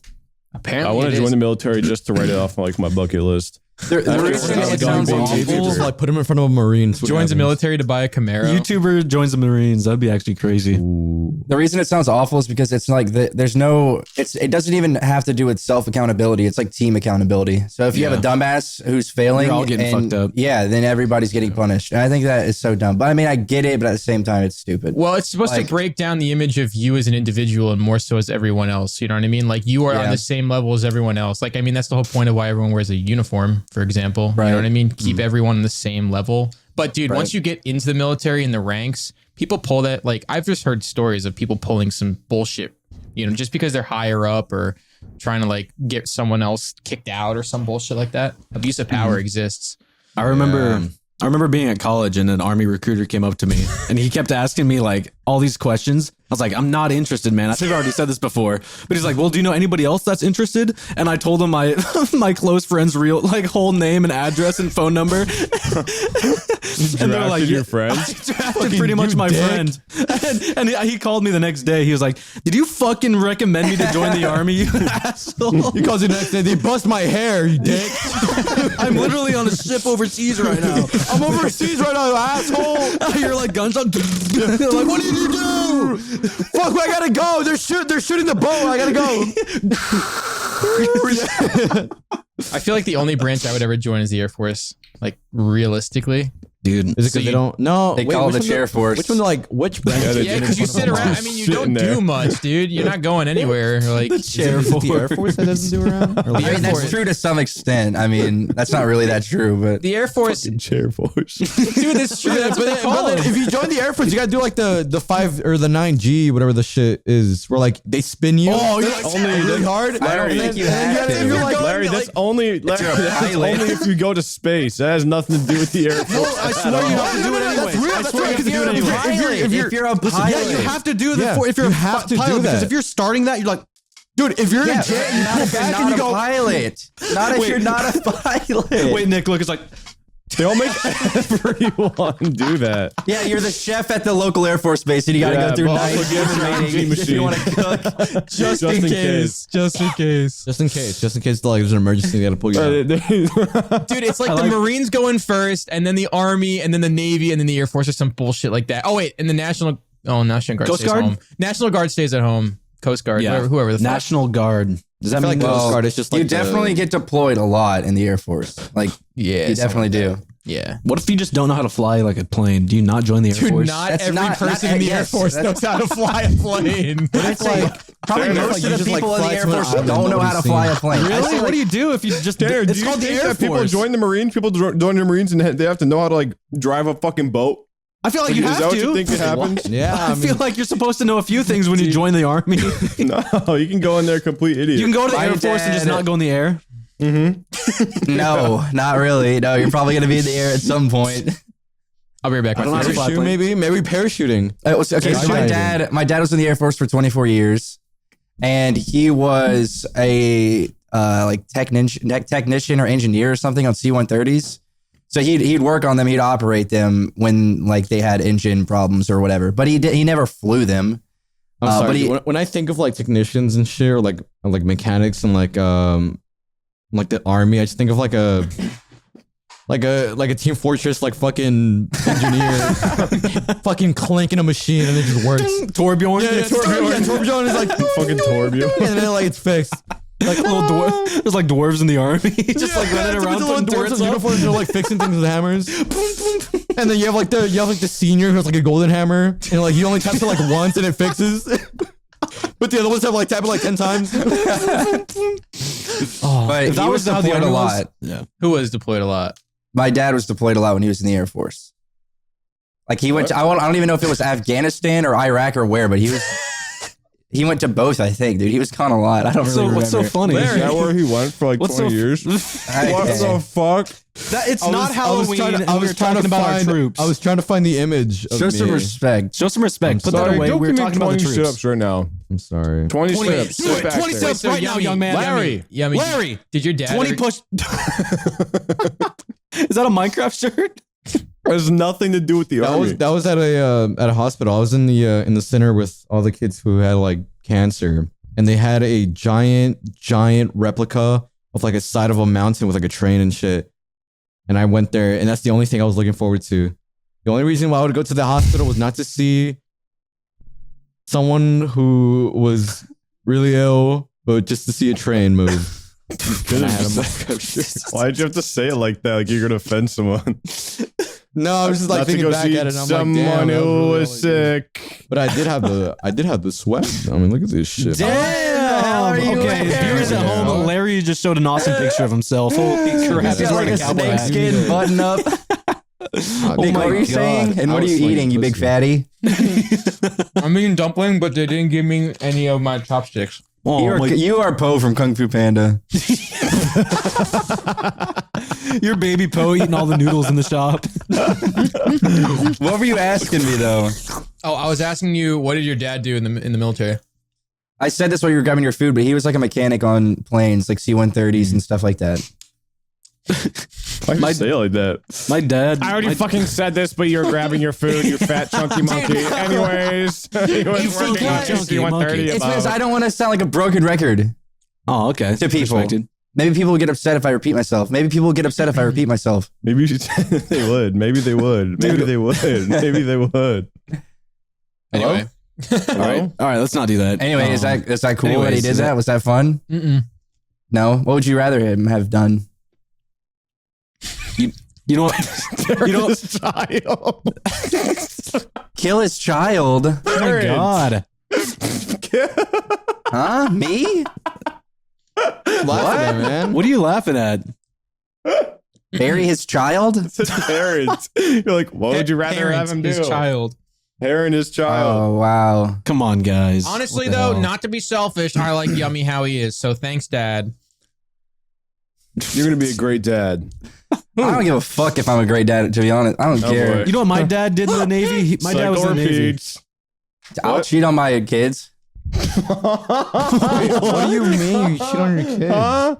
apparently, I want to it join is. the military just to write it off on like my bucket list. The After reason it it sounds sounds awful. awful. Like put him in front of a Marine. Joins the military to buy a Camaro. YouTuber joins the Marines. That'd be actually crazy. The reason it sounds awful is because it's like there's no. It doesn't even have to do with self accountability. It's like team accountability. So if you have a dumbass who's failing, You're all getting and- fucked up. Yeah, then everybody's getting punished. And I think that is so dumb. But I mean, I get it, but at the same time, it's stupid. Well, it's supposed to Like- break down the image of you as an individual and more so as everyone else. You know what I mean? Like you are on Yeah. the same level as everyone else. Like, I mean, that's the whole point of why everyone wears a uniform, for example. You know what I mean? Keep everyone on the same level. But dude, once you get into the military and the ranks, people pull that. Like, I've just heard stories of people pulling some bullshit, you know, just because they're higher up or trying to like get someone else kicked out or some bullshit like that. Abuse of power exists. I remember being at college and an army recruiter came up to me and he kept asking me like all these questions. I was like, I'm not interested, man. I think I already said this before, but he's like, well, do you know anybody else that's interested? And I told him my my close friend's real like whole name and address and phone number. And they're like, your friends? I drafted pretty much my friend. And he called me the next day. He was like, did you fucking recommend me to join the army, you asshole? He calls you the next day. They bust my hair, you dick. I'm literally on a ship overseas right now. I'm overseas right now, asshole. You're like gunshot. You're like, what did you do? Fuck, I gotta go. They're shooting the boat. I gotta go. I feel like the only branch I would ever join is the Air Force. Like, realistically. Dude, Is it because they don't? No, They call it the chair force. Which one? Like which branch? Yeah, they Yeah, do. because you sit around. I mean, you don't do much, dude. You're not going anywhere. Like, chair Is it the Air Force that doesn't do around? Or The like- Air I mean, that's Force. true to some extent. I mean, that's not really that true, but the Air Force, Chair force. dude, that's true. That's what they call But it. then if you join the Air Force, you gotta do like the 5 or the 9G, whatever the shit is, where like they spin you. Oh, you're yeah, like, only- really hard. I don't And think then- you and then have gotta- to. if you're like, Larry, that's only that's only if you go to space. That has nothing to do with the Air Force. I swear you have to do it anyway. That's real. I That's swear real. you have to do it If you're- anyway. if you're a pilot, Yeah, you have to do the Yeah, if you're you a have to do pilot because that. if you're starting that, you're like, dude, if you're in yeah, a jet, you not pull if you're back and not you a go. pilot. Not if you're not a pilot. wait, Nick, look, it's like, They all make everyone do that. Yeah, you're the chef at the local Air Force base, and you got to Yeah, go through but 9 also get your own meetings if machine. you want to cook. Just in case. Just in case. Just in case, like there's an emergency, they gotta pull you out. Dude, it's like the Marines go in first, and then the Army, and then the Navy, and then the Air Force or some bullshit like that. Oh, wait, and the National Guard Coast stays Guard? home. National Guard stays at home. Coast Guard, whoever the fuck. National Guard. Does that I feel mean like Coast Guard is just like you definitely get deployed a lot in the Air Force. Like, Yeah, you definitely do. Yeah. What if you just don't know how to fly like a plane? Do you not join the Air Dude, Force? not That's every not- person not- in the Air yes, Force that's- knows how to fly a plane. I'd say probably Fair enough. most Like, of you the just, like, people in the fly Air to an Force island don't know how to nobody's fly seen. a plane. I'd Really? say, What like, do you do if you just Tanner, it's do you called the think Air that people Force. join the Marines? People join the Marines and they have to know how to like drive a fucking boat. I feel like you Is have that what to. you think it happens? Yeah, I feel like you're supposed to know a few things when you join the army. No, you can go in there complete idiot. You can go to the My Air Force and just dad- not go in the air. no, not really. No, you're probably going to be in the air at some point. I'll be right back. I don't know how to fly Parachute, planes. maybe parachuting. Okay, so my dad was in the Air Force for 24 years, and he was a like technician or engineer or something on C-130s. So he'd work on them, he'd operate them when like they had engine problems or whatever. But he never flew them. I'm but sorry. he- when I think of like technicians and shit, or like mechanics and like the army, I just think of like a Team Fortress like fucking engineer, fucking clanking a machine and it just works. Torbjorn. Yeah, Torbjorn is like fucking Torbjorn. and then like it's fixed. Like little dwarf. There's like dwarves in the army, just like running around putting turrets in up. uniforms. They're like fixing things with hammers. And then you have like the senior who has like a golden hammer, and like you only tap it like once and it fixes. But the other ones have like tap it like 10 times. But If that he was was how the deployed a army was- lot. Yeah. Who was deployed a lot? My dad was deployed a lot when he was in the Air Force. Like he went to, I don't even know if it was Afghanistan or Iraq or where, but he went to both, I think, dude. He was gone a lot. I don't really remember. What's so funny? Is that where he went for like What's 20 so- years? What the fuck? It's not Halloween. I was trying to about our find. troops. I was trying to find the image. Of Show some me. respect. Show some respect. Put Sorry, that away. go We're give me talking about the 20 troops. sit-ups right now. I'm sorry. 20 20 sit-ups. do it. Sit back 20 there. sit-ups right now, young man. Larry. Yummy. Larry. Did your dad 20 ever- push. Is that a Minecraft shirt? It has nothing to do with the army. That was at a hospital. I was in the center with all the kids who had like cancer, and they had a giant replica of like a side of a mountain with like a train and shit. And I went there, and that's the only thing I was looking forward to. The only reason why I would go to the hospital was not to see someone who was really ill, but just to see a train move. And I had a Minecraft shirt. Why'd you have to say it like that? Like you're gonna offend someone. No, I was just like Not to thinking go back see at it, and I'm someone like, damn, that who really was sick. But I did have the sweat. I mean, look at this shit. hell are you Okay, wearing? viewers at home, Larry just showed an awesome picture of himself. Holy crap. He's got like a snakeskin button up. Oh Nick, my what are you God. saying? And I what are was you slinging eating, you big pussy. fatty? I'm eating dumpling, but they didn't give me any of my chopsticks. Oh, You are Poe from Kung Fu Panda. your baby Poe eating all the noodles in the shop. What were you asking me though? Oh, I was asking you, what did your dad do in the military? I said this while you were grabbing your food, but he was like a mechanic on planes, like C-130s and stuff like that. Why'd you say it like that? My dad. I already fucking said this, but you're grabbing your food, you fat chunky monkey. Anyways, he was working on chunky monkey. C-130 It's because above. I don't want to sound like a broken record Oh, okay. to people. Respected. Maybe people will get upset if I repeat myself. Maybe people will get upset if I repeat myself. Maybe you should. They would. Maybe they would. Maybe they would. Maybe they would. Anyway. All right. Let's not do that. Anyway, is that cool that he anyways, did is that? Was that fun? Mm-mm. No. What would you rather him have done? You know what? You know, This child. Kill his child? oh my God. Huh? Me? Laughing at, man. What are you laughing at? Bury his child? It's his parents. You're like, what would you rather have him do? His child. Parent his child. Oh wow. Come on, guys. Honestly, What the though, hell? not to be selfish, I like Yummy how he is. So thanks, Dad. You're gonna be a great dad. I don't give a fuck if I'm a great dad, to be honest. I don't No care. way. You know what my dad did in the Navy? My dad was in the Navy. I'll What? cheat on my kids. What do you mean? You shit on your kid? Huh?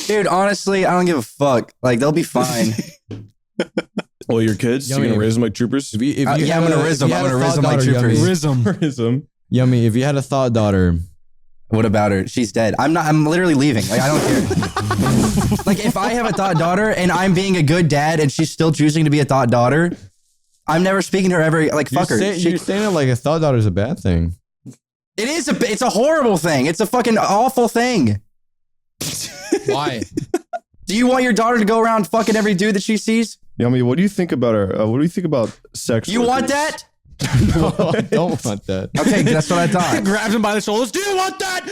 Dude, honestly, I don't give a fuck. Like, they'll be fine. Well, your kids, you're Yummy. gonna raise them like troopers. If you Yeah, had I'm gonna a- riz if them. you I'm had gonna a riz them thought like daughter, troopers. Rizm. Raise them. Yummy, if you had a thought daughter, What about her? She's dead. I'm literally leaving. Like, I don't care. Like, if I have a thought daughter and I'm being a good dad and she's still choosing to be a thought daughter, I'm never speaking to her ever. Like, fuck her. you're saying it like a thought daughter is a bad thing. It's a horrible thing. It's a fucking awful thing. Why? Do you want your daughter to go around fucking every dude that she sees? Yummy, what do you think about her? What do you think about sex? You want workers? that? No, I don't want that. Okay, that's what I thought. Grabs him by the shoulders. Do you want that?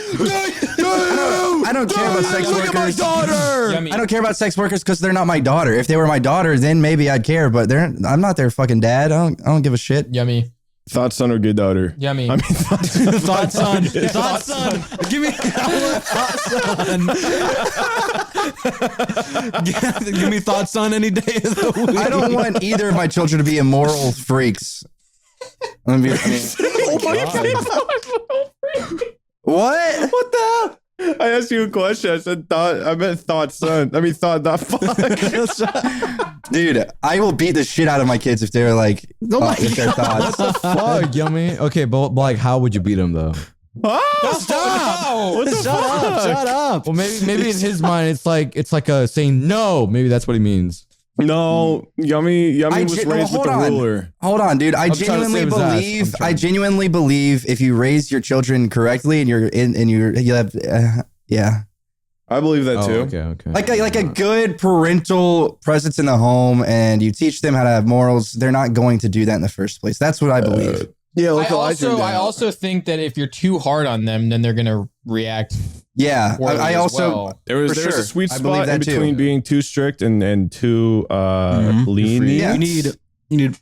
I don't care about sex Look at my workers. daughter. Yummy. I don't care about sex workers because they're not my daughter. If they were my daughter, then maybe I'd care. But I'm not their fucking dad. I don't give a shit. Yummy. Thought son or good daughter? Yummy. I mean, thought Thought son. Thought son. Give me thought son. Give me thought son any day of the week. I don't want either of my children to be immoral freaks. Let me be, what? what the hell? I asked you a question. I said thought. I meant thought son. I mean thought not fuck. Dude, I will beat the shit out of my kids if they're like, if they're thoughts. Fuck, Yummy. Okay, but like, how would you beat him though? Stop! What the fuck? Shut up. Well, maybe in his mind, it's like a saying no. Maybe that's what he means. No, Yummy was raised with the ruler. Hold on, dude. I genuinely believe if you raise your children correctly and you have yeah. I believe that too. Okay. Like a good parental presence in the home, and you teach them how to have morals. They're not going to do that in the first place. That's what I believe. Yeah, I also think that if you're too hard on them, then they're gonna react. Yeah, I also there's a sweet spot in between being too strict and too lenient. Yeah. You need.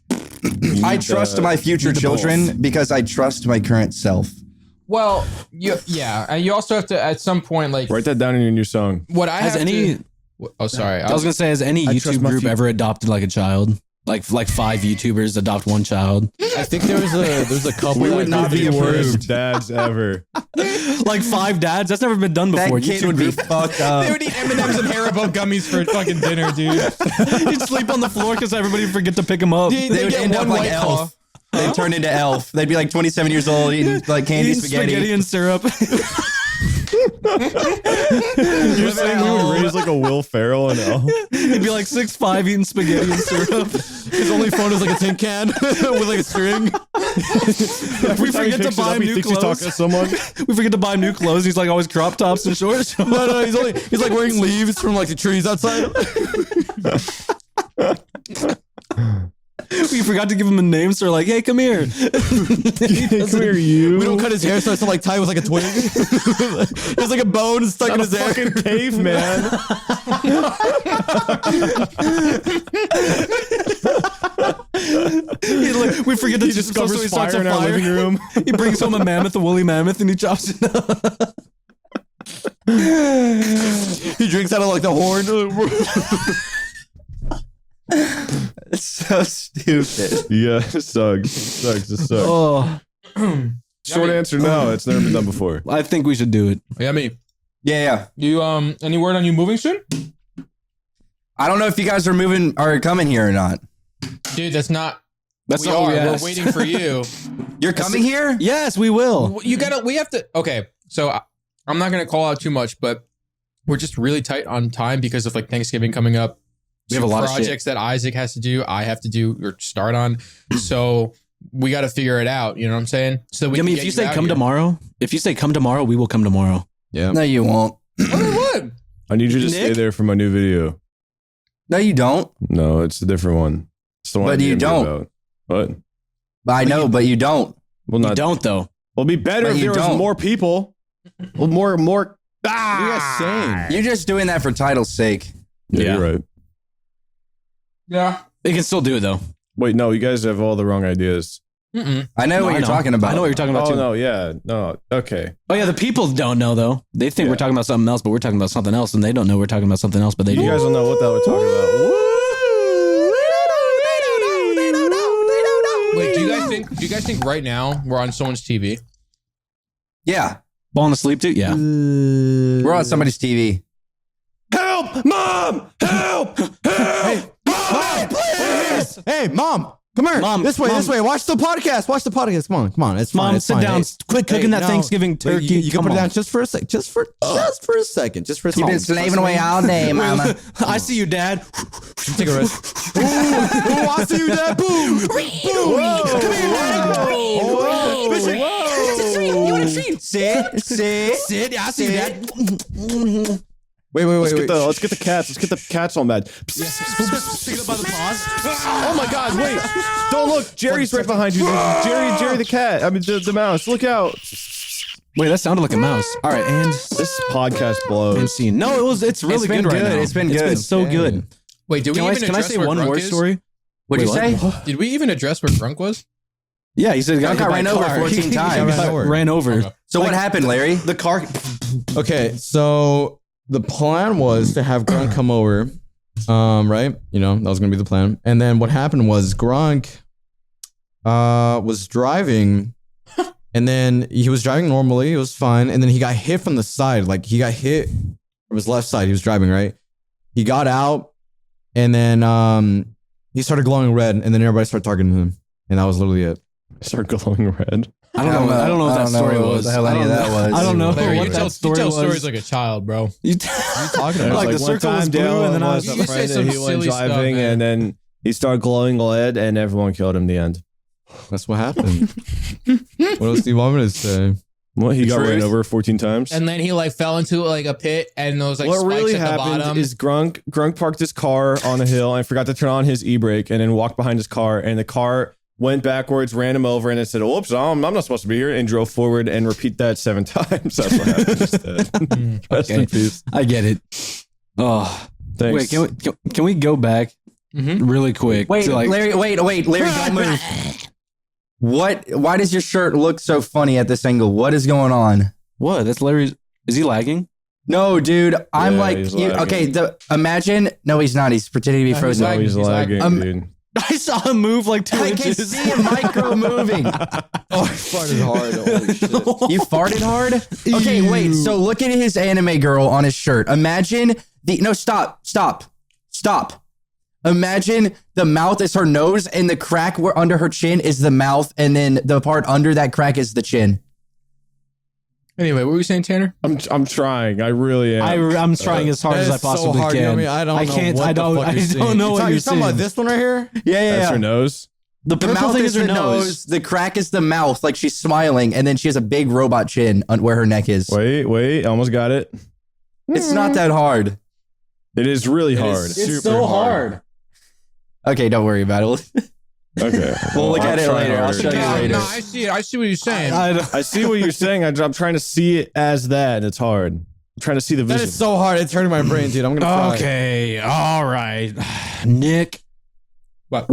I trust my future children because I trust my current self. Well, you also have to at some point like write that down in your new song. What I Has have any? to, oh, sorry. I was gonna say, has any YouTube group ever adopted like a child? Like 5 YouTubers adopt one child. I think there's a couple. We would not be worst dads ever. Like 5 dads. That's never been done before. That kid would be fucked up. They would eat M&Ms and Haribo gummies for fucking dinner, dude. He'd sleep on the floor because everybody would forget to pick him up. They would end up like Elf. They'd turn into Elf. They'd be like 27 years old eating like candy spaghetti and syrup. You're saying we would raise like a Will Ferrell and Elf? He'd be like 6'5", eating spaghetti and syrup. His only phone is like a tin can with like a string. We forget to buy new clothes. To someone. We forget to buy new clothes. He's like always crop tops and shorts. No, he's like wearing leaves from like the trees outside. We forgot to give him a name, so we're like, "Hey, come here, come here, you." We don't cut his hair, so it's like tied with like a twig. There's like a bone stuck in his hair. Fucking caveman. We forget to discover so he starts fire a in our fire. living room. He brings home a mammoth, a woolly mammoth, and he chops it up. He drinks out of like the horn. It's so stupid. Yeah, it sucks. It sucks. Oh, Short answer, no. It's never been done before. I think we should do it. Yeah, me. Yeah. You any word on you moving soon? I don't know if you guys are coming here or not. Dude, that's not That's we not what are. we We're asked. waiting for you. You're coming here? Yes, we will. We have to. Okay, so I'm not gonna call out too much, but we're just really tight on time because of like Thanksgiving coming up. We have a lot of projects that Isaac has to do, I have to do or start on. So we got to figure it out. You know what I'm saying? So we. If you say come tomorrow, we will come tomorrow. Yeah. No, you won't. What? I need you to stay there for my new video. No, you don't. No, it's a different one. It's the one. But I you DM'd don't. About. What? But I know, but you don't. Well, You not. don't though. It'll be better But if you there was don't. more people. Well, more. What are you guys saying? You're just doing that for title's sake. Yeah, you're right. Yeah. They can still do it though. Wait, no, you guys have all the wrong ideas. I know what you're talking about. I know what you're talking about Oh too. no, yeah, no, okay. Oh yeah, the people don't know though. They think we're talking about something else, but we're talking about something else, and they don't know we're talking about something else, but they You do. guys don't know what the hell we're talking about. Wait, do you guys think right now we're on someone's TV? Yeah. Falling asleep too? Yeah. We're on somebody's TV. Help! Mom! Help! Help! Mom, please! Hey, Mom, come here. Mom, this way. Watch the podcast. Come on. It's fine. Mom, It's sit fine. down. Hey, Quit cooking that no. Thanksgiving Wait, turkey. You can Come put it on. down just for a second. Just for a second. You've been slaving away all day, mama. I see you, Dad. Take a rest. Ooh, I see you, Dad. Boom. Boom. Come here, Dad. You want a treat? Sit. Sit. Yeah, I see you, Dad. Wait. Let's get the cats. Let's get the cats on bed. Pick it up by the paws. Oh my God! Wait! Don't look. Jerry's right behind you. Jerry the cat. I mean the mouse. Look out! Wait, that sounded like a mouse. All right, and This podcast blows. scene. No, it's really been good right good. now. It's been so Okay. good. Wait, did we Can even I address say where one Grunk more is? story? What'd you Wait, say? Did we even address where Grunk was? Yeah, he said Grunk got ran over 14 times. Ran over. So what happened, Larry? The car. Okay, so the plan was to have Grunk come over, right? You know, that was gonna be the plan. And then what happened was Grunk was driving, and then he was driving normally, it was fine, and then he got hit from the side, like he got hit from his left side. He was driving, right? He got out, and then he started glowing red, and then everybody started talking to him, and that was literally it. Start glowing red. I don't know what that story was. What the hell any of that was. I don't know Larry, what you that tell story was. stories like a child, bro. You talking about? Like the circle was blue, and then I was a You say friend some that he went silly stuff, driving, man. and then he started glowing lead, and everyone killed him in the end. That's what happened. What else do you want me to say? Well, he The got ran truth? over 14 times. And then he like fell into like a pit, and there was like what spikes really at the happened bottom. is Grunk parked his car on a hill and forgot to turn on his e-brake, and then walked behind his car, and the car went backwards, ran him over, and it said, "Oops, I'm not supposed to be here," and drove forward and repeat that 7 times. That's what happened instead. Rest in peace. I get it. Oh, Thanks. wait, can we go back really quick? Wait, to, like, Larry, Larry, don't move. Why does your shirt look so funny at this angle? What is going on? what? That's Larry's. Is he lagging? No, dude, I'm Yeah, like, he's you, lagging. okay, imagine, no, he's not. He's pretending to be he's frozen. lagging. He's lagging, dude. I saw him move like 2 I can inches. see him micro moving. Oh, I farted hard. Holy shit. You farted hard? Okay, wait. So look at his anime girl on his shirt. Imagine stop. Imagine the mouth is her nose and the crack where under her chin is the mouth, and then the part under that crack is the chin. Anyway, what were you saying, Tanner? I'm trying. I really am. I'm trying as hard That as I is so possibly hard, can. Yomi. I don't know can't. what I the don't. fuck I you're don't seeing. know what You're you're talking about seeing. this one right here? That's her nose. The The purple mouth thing is is her the nose. nose. The crack is the mouth, like she's smiling, and then she has a big robot chin on where her neck is. Wait. Almost got it. It's not that hard. It is really hard. It's so hard. Okay, don't worry about it. Okay. We'll look at it try later. I'll harder. show you later. No, I see it. I see what you're saying. I see what you're saying. I'm trying to see it as that, and it's hard. I'm trying to see the That vision. is so hard. It's hurting my brain, dude. I'm going to cry. Okay. All right. Nick. What?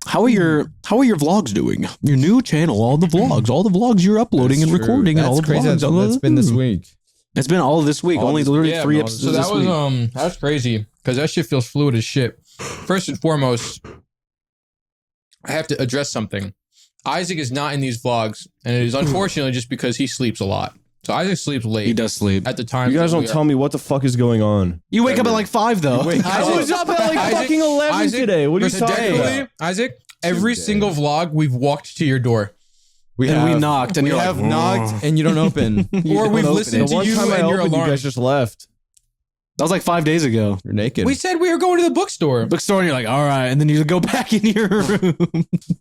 How are your vlogs doing? Your new channel, all the vlogs you're uploading That's and true. recording, and all That's the crazy. vlogs. That's been this week. It's been all this week. All Only this- literally Yeah, 3 bro. episodes So that this was week. that's crazy because that shit feels fluid as shit. First and foremost, I have to address something. Isaac is not in these vlogs, and it is unfortunately just because he sleeps a lot. So Isaac sleeps late. He does sleep. At the time. You guys don't tell me what the fuck is going on. You wake up at like 5 though. I was up at like Isaac- fucking 11 Isaac, today. What are you talking Respectfully, about? Isaac, every single vlog we've walked to your door. We knocked, and we you're have like, knocked, and you don't open. You Or don't we've open listened it. to The one you time I and your opened, you alarm. guys just left. that was like 5 days ago. You're naked. We said we were going to the bookstore. Bookstore, and you're like, all right, and then you go back in your room.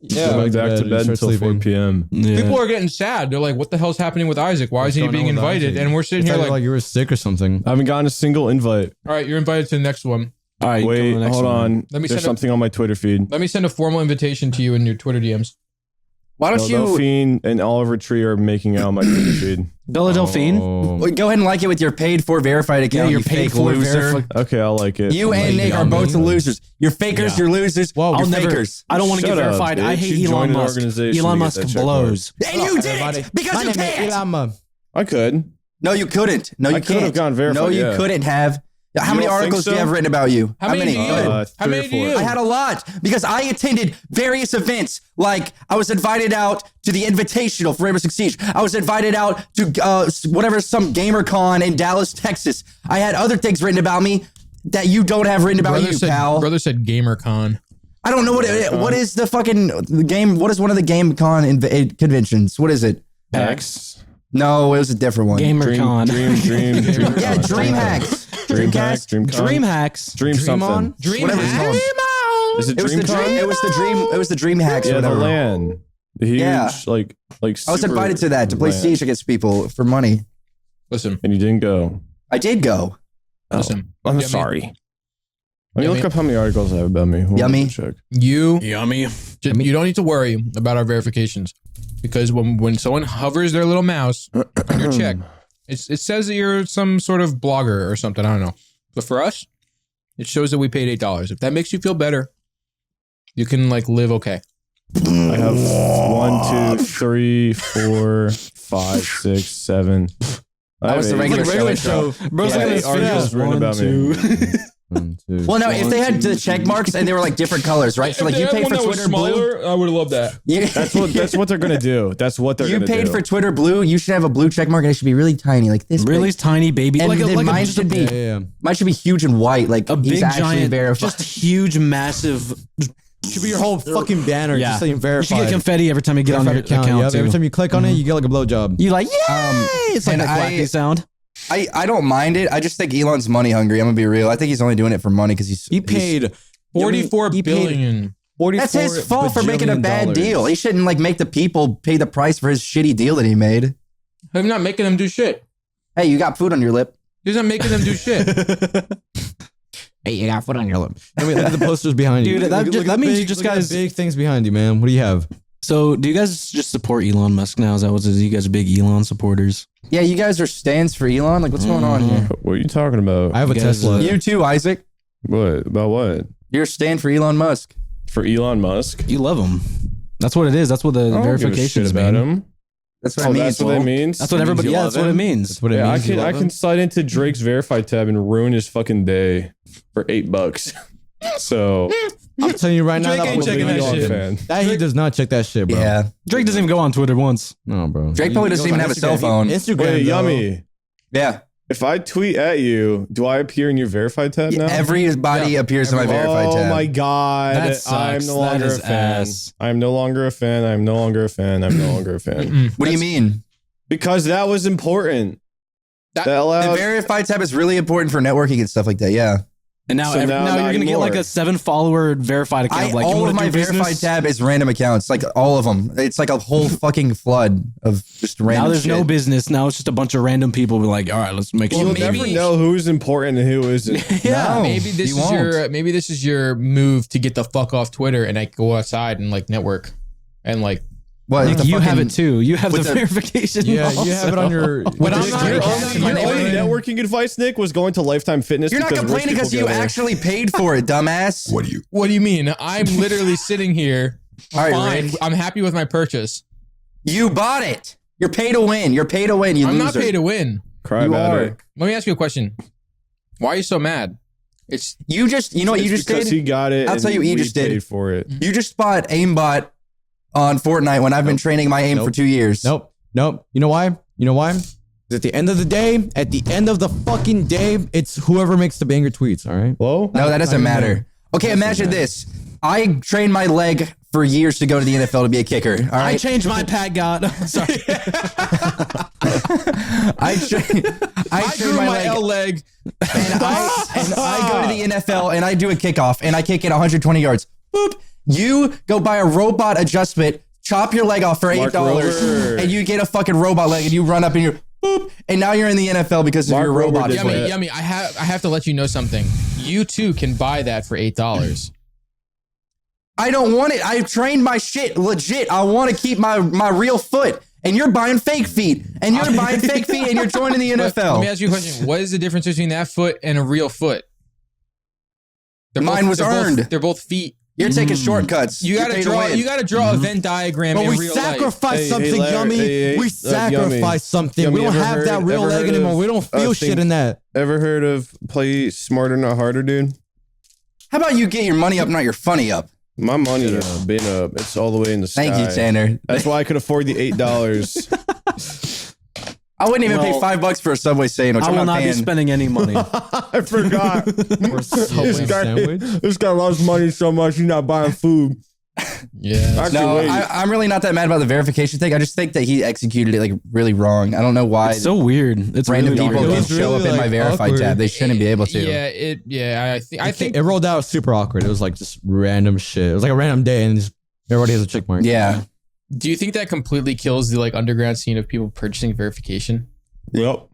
yeah, Went back to bed start until 4 sleeping. p.m. Yeah. People are getting sad. They're like, what the hell's happening with Isaac? Why What's isn't he going being on with invited? Isaac? And we're sitting It here sounded like, you were sick or something. I haven't gotten a single invite. all right, you're invited to the next one. All right, Wait, hold on. Let me There's send something on my Twitter feed. Let me send a formal invitation to you in your Twitter DMs. Why don't you Delphine and Oliver Tree are making out on my Twitter feed. Bella Delphine. Oh. Wait, go ahead and like it with your paid for verified account? you're you paid fake for loser. verified. Okay, I'll like it. You and Nick are both the losers. You're fakers. Yeah. You're losers. Whoa, you're I'll never. fakers. I don't want to Shut get up, verified. I bitch. hate You Elon joined an Musk. organization Elon to get Musk that check blows. And you did it because you can't. I could. No, you couldn't. No, you I can't. could have gone verified, No, you yeah. couldn't have. How You many don't think articles do you so? have written about you? How many do you? Good. How 3 or many do 4. you? I had a lot because I attended various events. Like I was invited out to the Invitational for Rainbow Six Siege. I was invited out to some GamerCon in Dallas, Texas. I had other things written about me that you don't have written about you, pal. Brother said GamerCon. I don't know what is the fucking game. What is one of the GameCon conventions? What is it? X. No, it was a different one. GamerCon. Dream. Yeah, DreamHacks. Dreamcast. Dream hacks. Dream something. Whatever it's called. Is it It was the DreamCon? dream. It was the dream. It was the DreamHacks. Yeah, or the whatever. LAN. The huge, Yeah. like I was super invited to that to play LAN. Siege against people for money. Listen, And you didn't go. I did go. listen. I'm Yummy. sorry. Let me Yummy. look up how many articles I have about me. Hold on, Yummy. check. You Yummy. you don't need to worry about our verifications because when someone hovers their little mouse on your check, it says that you're some sort of blogger or something. I don't know. But for us, it shows that we paid $8. If that makes you feel better, you can like live okay. I have 1, 2, 3, 4, 5, 6, 7. That was the regular show. Bro's Yeah, like, 8 articles written about me. 1, 2. Well, no, if they had the check marks and they were like different colors, right? So like you paid for Twitter blue. I would have loved that. You, That's what they're gonna do. That's what they're you gonna do. paid for Twitter blue. You should have a blue check mark and it should be really tiny, like this. really big. tiny baby. And then mine just a should be Yeah. mine should be huge and white, like a he's big actually giant, verified. just huge, massive should be your whole fucking banner. Yeah. Just saying You verified. should get confetti every time you get on your Verified account. Yep, too. every time you click on it, you get like a blowjob. You like, yay! It's like And that quacky sound. I don't mind it. I just think Elon's money hungry. I'm gonna be real. I think he's only doing it for money because He paid 44 billion. That's his fault for making a bad $44 deal. He shouldn't like make the people pay the price for his shitty deal that he made. I'm not making them do shit. Hey, you got food on your lip. He's not making them do shit. Hey, you got foot on your lip. I mean, look at the posters behind you. Dude, that Look at means the you just look at the guys- big things behind you, man. What do you have? So, do you guys just support Elon Musk now? Is that what it is? You guys are big Elon supporters? Yeah, you guys are stands for Elon. Like, what's going on here? What are you talking about? I have a You guys, Tesla. You too, Isaac. What? About what? You're a stand for Elon Musk. For Elon Musk? You love him. That's what it is. That's what the I don't give a verifications shit about mean. him. That's what Oh, it means. that's what that fool. means? That's what everybody. you Yeah, love that's what it him? means. That's what it Yeah, means. You I love can him? slide into Drake's verified tab and ruin his fucking day for $8. So I'm telling you right now, Drake that ain't will checking be that Elon shit. fan. That he does not check that shit, bro. Yeah. Drake doesn't even go on Twitter once. No, bro. Drake probably doesn't He even goes have on a cell phone. Instagram. wait, though. Yummy. Yeah. If I tweet at you, do I appear in your verified tab now? Everybody appears in my verified Oh tab. my god! That sucks. I'm no That longer is a fan. ass. I'm no longer a fan. I'm no longer a fan. I'm no longer a fan. What do you mean? Because that was important. That The allowed. verified tab is really important for networking and stuff like that. Yeah. And now, So now now you're not gonna get like anymore. a 7-follower verified account. Like, you all wanna of my do business? verified tab is random accounts. Like all of them. It's like a whole fucking flood of just random Now there's no shit. business. Now it's just a bunch of random people. Be like, all right, let's make You'll sure. never know who's important and who isn't. Yeah. No, Maybe this you is won't. maybe this is your move to get the fuck off Twitter and like go outside and like network and like. What, Like, the you have fucking- it too. You have the with the- verification. Yeah, also. you have it on your. But I'm not- Your Your only networking advice, Nick, was going to Lifetime Fitness. You're not because rich complaining people because you go there. actually paid for it, dumbass. What do you? What do you mean? I'm literally sitting here. All right, Fine. Rick. I'm happy with my purchase. You bought it. You're pay to win. You're pay to win. You I'm loser. not paid to win. Cry You about are. it. Let me ask you a question. Why are you so mad? It's You just, you know what you It's just because did? he got it. I'll and tell you what you we just did. paid for it. You just bought aimbot on Fortnite when I've been training my aim for 2 years. Nope. You know why? You know why? 'Cause at the end of the day, at the end of the fucking day, it's whoever makes the banger tweets. All right. Hello? No, that doesn't I know. matter. Okay, imagine this. I trained my leg for years to go to the NFL to be a kicker. All I right. changed my pad god. Sorry. I trained my leg. leg. And I go to the NFL and I do a kickoff and I kick it 120 yards. Boop. You go buy a robot adjustment, chop your leg off for Mark $8, Rober. and you get a fucking robot leg and you run up and you're boop, and now you're in the NFL because of Mark your Rober robot. did foot. that. Yummy. I have to let you know something. You too can buy that for $8. I don't want it. I've trained my shit legit. I want to keep my real foot. And you're buying fake feet. And you're buying fake feet and you're joining the But NFL. let me ask you a question. What is the difference between that foot and a real foot? Mine was earned. They're both feet. You're taking shortcuts. You You're gotta paid to draw. win. You gotta draw a Venn diagram But in we real life. sacrificed Hey, something, Larry, Yummy. hey, we Yummy. sacrificed something. Yummy, we don't ever have that heard- real ever leg heard anymore. of- We don't feel shit in that. Ever heard of play smarter, not harder, dude? How about you get your money up, not your funny up? My money has been up. It's all the way in the sky. Thank you, Tanner. That's why I could afford the $8. I wouldn't even pay Well, $5 for a Subway sandwich. I I'm will not be paying. spending any money. I forgot. Or Subway sandwich. This guy loves money so much he's not buying food. Yeah. Actually, No, wait. I'm really not that mad about the verification thing. I just think that he executed it like really wrong. I don't know why It's so weird. It's random really people weird. It can was show up really, in my like, verified awkward. tab. They shouldn't be able to. Yeah. I think it rolled out super awkward. It was like just random shit. It was like a random day, and just everybody has a check mark. Yeah. Do you think that completely kills the like underground scene of people purchasing verification? Yep.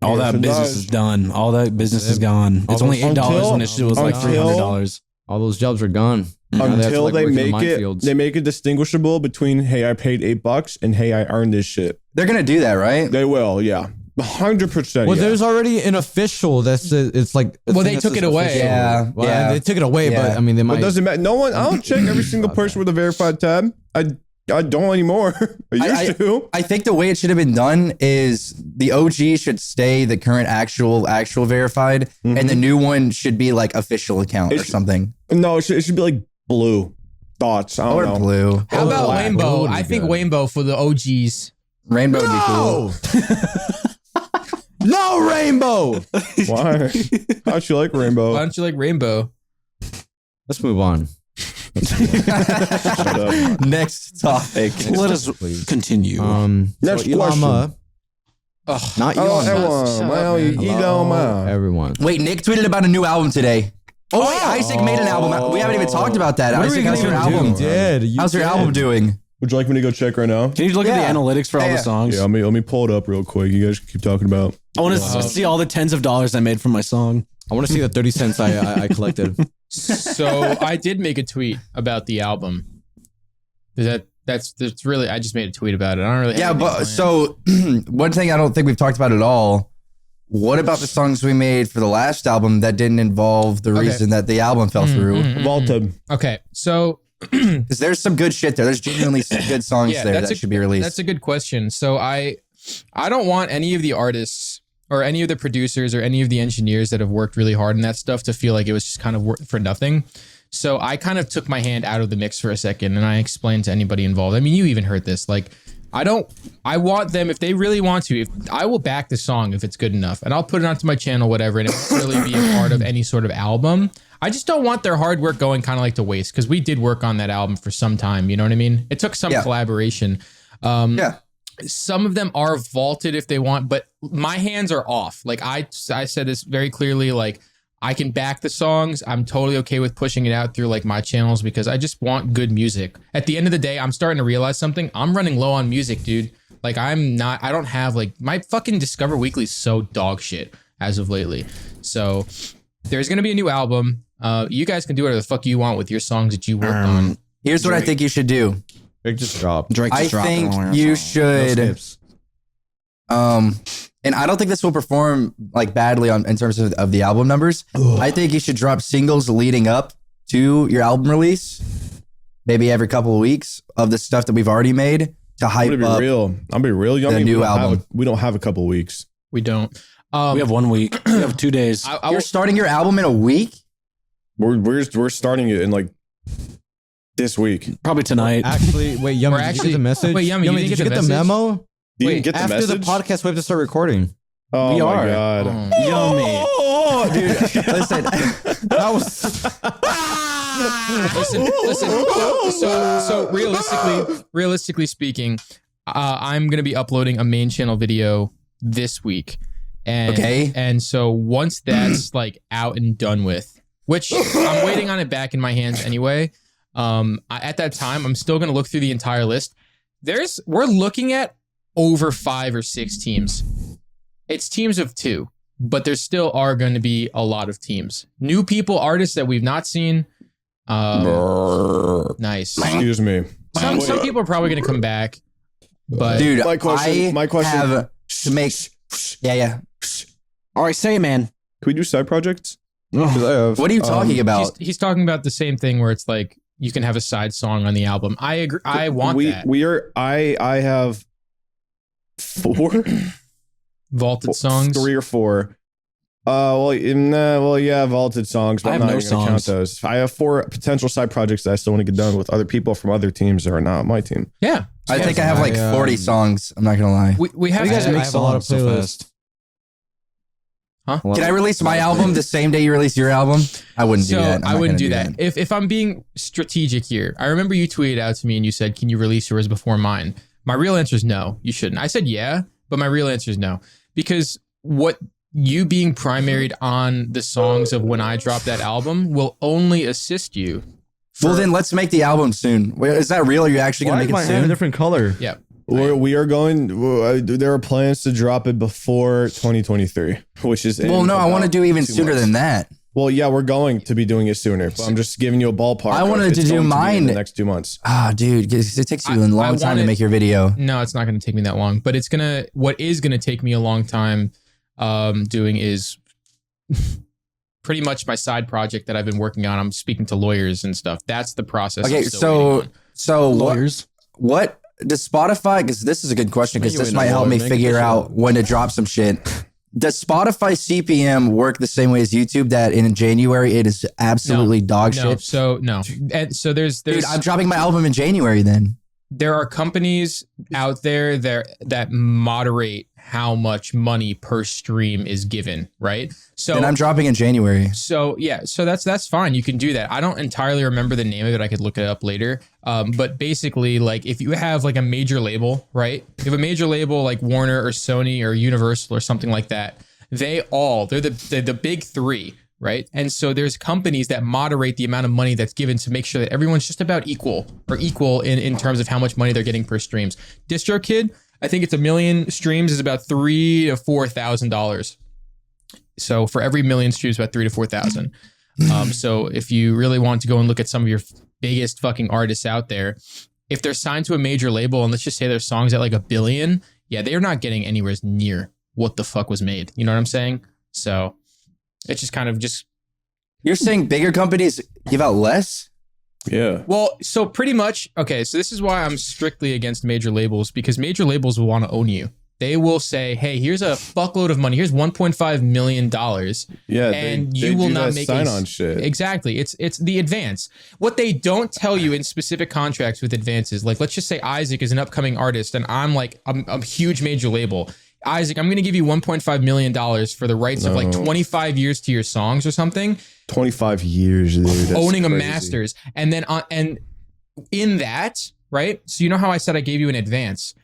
All that Yes, it business does. is done. All that business is gone. It's All only those- $8 when it shit was like until- $300. All those jobs are gone. Now have to, Until like, they work in the make it, minefields. they make it distinguishable between hey, I paid $8 and hey, I earned this shit. They're going to do that, right? They will, yeah, 100%. Well, yeah. there's already an official that's it's like. a Well, thing they that took says it away. official. Yeah, Well, yeah. they took it away, Yeah. but I mean, they But might. it doesn't matter. No one. I don't check every single person with a verified tab. I don't anymore. I used to. I think the way it should have been done is the OG should stay the current actual verified, and the new one should be like official account or It should- something. No, it should be like blue dots. I don't Or know. blue. How Oh, about black. Rainbow? Blue would be I think good. Rainbow for the OGs. Rainbow would be cool. No rainbow. Why? How'd you like Why rainbow? don't you like Rainbow? Let's move on. Shut up. Next topic. Let us continue. Next Ilama, question. not Oh, Ilama. everyone. Well, Ilama. Everyone. Wait, Nick tweeted about a new album today. Oh, wait, Isaac made an album. We haven't even talked about that. What are we Isaac, gonna how's your even do? album? You did. You How's your did. album doing? Would you like me to go check right now? Can you look at the analytics for all the songs? Yeah, let me pull it up real quick. You guys keep talking about. I want to see all the tens of dollars I made from my song. I want to see the 30 cents I collected. So I did make a tweet about the album. That's really, I just made a tweet about it. I don't really have Yeah, anything but planned. so one thing I don't think we've talked about at all. What about the songs we made for the last album that didn't involve the reason that the album fell through? Vaulted. Okay, so Because there's some good shit there. There's genuinely some good songs there that should be released. That's a good question. So I don't want any of the artists or any of the producers or any of the engineers that have worked really hard on that stuff to feel like it was just kind of work for nothing. So I kind of took my hand out of the mix for a second and I explained to anybody involved. I mean, you even heard this. Like, I want them, if they really want to, I will back the song if it's good enough and I'll put it onto my channel, whatever, and it won't really be a part of any sort of album. I just don't want their hard work going kind of like to waste because we did work on that album for some time. You know what I mean? It took some collaboration. Some of them are vaulted if they want, but my hands are off. Like I said this very clearly, like I can back the songs. I'm totally okay with pushing it out through like my channels because I just want good music. At the end of the day, I'm starting to realize something. I'm running low on music, dude. Like I don't have like my fucking Discover Weekly is so dog shit as of lately. So there's going to be a new album. You guys can do whatever the fuck you want with your songs that you worked on. Here's what I think you should do. Drake just dropped. I think you should. And I don't think this will perform like badly in terms of the album numbers. I think you should drop singles leading up to your album release, maybe every couple of weeks of the stuff that we've already made to hype I'm up. gonna be real. The new album. We don't have a couple of weeks. We don't. We have 1 week. We have 2 days. You're starting your album in a week? We're starting it in like this week. Probably tonight. Actually, wait, Yummy, did you get the message? Wait, Yummy, you didn't did you get get the the message? memo? You Wait, didn't get the After message? the podcast, we have to start recording. Oh We my are. god. Yummy. Oh, dude. Listen. That was Listen. So realistically speaking, I'm gonna be uploading a main channel video this week, and so once that's like out and done with, which I'm waiting on it back in my hands anyway. At that time, I'm still gonna look through the entire list. We're looking at over 5 or 6 teams. It's teams of 2, but there still are going to be a lot of teams. New people, artists that we've not seen. Nice. Excuse me. Some people are probably going to come back, but Dude, My question have to make... Yeah. All right, say it, man. Can we do side projects? What are you talking about? he's talking about the same thing where it's like you can have a side song on the album. I agree. I want that. I have 4 Vaulted songs. 3 or 4. Yeah, vaulted songs, but I I'm have not no even gonna count songs. those. I have 4 potential side projects that I still want to get done with other people from other teams that are not my team. Yeah. I think I have like 40 songs. I'm not going to lie. We have You guys to make I have a lot of songs so playlists. fast. Can I release my album the same day you release your album? I wouldn't do that. I wouldn't do that. If I'm being strategic here, I remember you tweeted out to me and you said, "Can you release yours before mine?" My real answer is no. You shouldn't. I said yeah, but my real answer is no because what you being primaried on the songs of when I drop that album will only assist you. Well, then let's make the album soon. Wait, is that real? Are you actually going to make it a soon? different color? Yeah. We are going. There are plans to drop it before 2023, which is Well, no, I want to do even sooner than that. Well, yeah, we're going to be doing it sooner, but I'm just giving you a ballpark. I wanted of to it's do going be mine in the next 2 months. Ah, dude, 'cause it takes you a I long time to wanted- make your video. No, it's not going to take me that long, but what is going to take me a long time doing is pretty much my side project that I've been working on. I'm speaking to lawyers and stuff. That's the process. Okay, I'm still waiting so on. Lawyers. what does Spotify, because this is a good question, because You this ain't might no help lawyer, me man. figure Get your out when to drop some shit. Does Spotify CPM work the same way as YouTube, that in January it is absolutely dog No, shit? so no, and so there's Dude, I'm dropping my album in January then. there are companies out there that moderate how much money per stream is given, right? So And I'm dropping in January. So yeah, so that's fine. You can do that. I don't entirely remember the name of it. I could look it up later. But basically, like if you have like a major label, right? If you have a major label like Warner or Sony or Universal or something like that, they're the big three, right? And so there's companies that moderate the amount of money that's given to make sure that everyone's just about equal in terms of how much money they're getting per streams. DistroKid, I think it's 1 million streams is about $3,000 to $4,000. So for every 1 million streams, about 3,000 to 4,000. So if you really want to go and look at some of your biggest fucking artists out there, if they're signed to a major label and let's just say their songs at like 1 billion, yeah, they're not getting anywhere near what the fuck was made. You know what I'm saying? So it's just kind of just. You're saying bigger companies give out less? Yeah. Well, so pretty much, okay, so this is why I'm strictly against major labels, because major labels will want to own you. They will say, hey, here's a fuckload of money. Here's $1.5 million. Yeah. And you will not make sign on shit. Exactly. It's the advance. What they don't tell you in specific contracts with advances, like let's just say Isaac is an upcoming artist and I'm a huge major label. Isaac, I'm going to give you $1.5 million for the rights of like 25 years to your songs or something. 25 years, dude. That's owning crazy. a masters. And then and in that, right? So you know how I said I gave you an advance?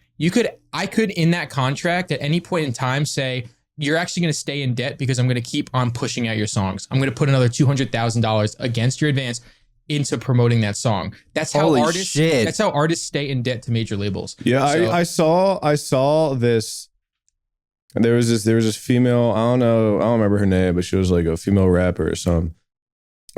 I could in that contract at any point in time say, you're actually going to stay in debt because I'm going to keep on pushing out your songs. I'm going to put another $200,000 against your advance into promoting that song. That's how Holy artists shit. That's how artists stay in debt to major labels. Yeah, So- I saw this. There was this female, I don't remember her name, but she was like a female rapper or something.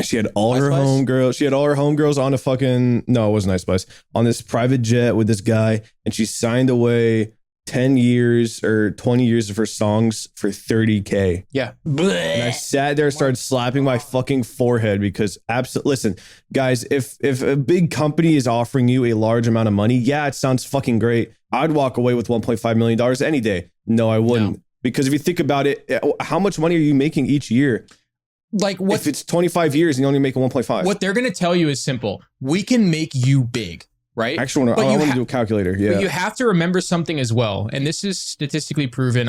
She had all her homegirls on a fucking, no, it wasn't Ice Spice, on this private jet with this guy, and she signed away 10 years or 20 years of her songs for $30K. Yeah. And I sat there and started slapping my fucking forehead because listen, guys, if a big company is offering you a large amount of money, yeah, it sounds fucking great. I'd walk away with $1.5 million any day. No, I wouldn't. No. Because if you think about it, how much money are you making each year? Like what? If it's 25 years and you only make 1.5. What they're going to tell you is simple. We can make you big, right? Actually, I want to do a calculator. Yeah. But you have to remember something as well. And this is statistically proven.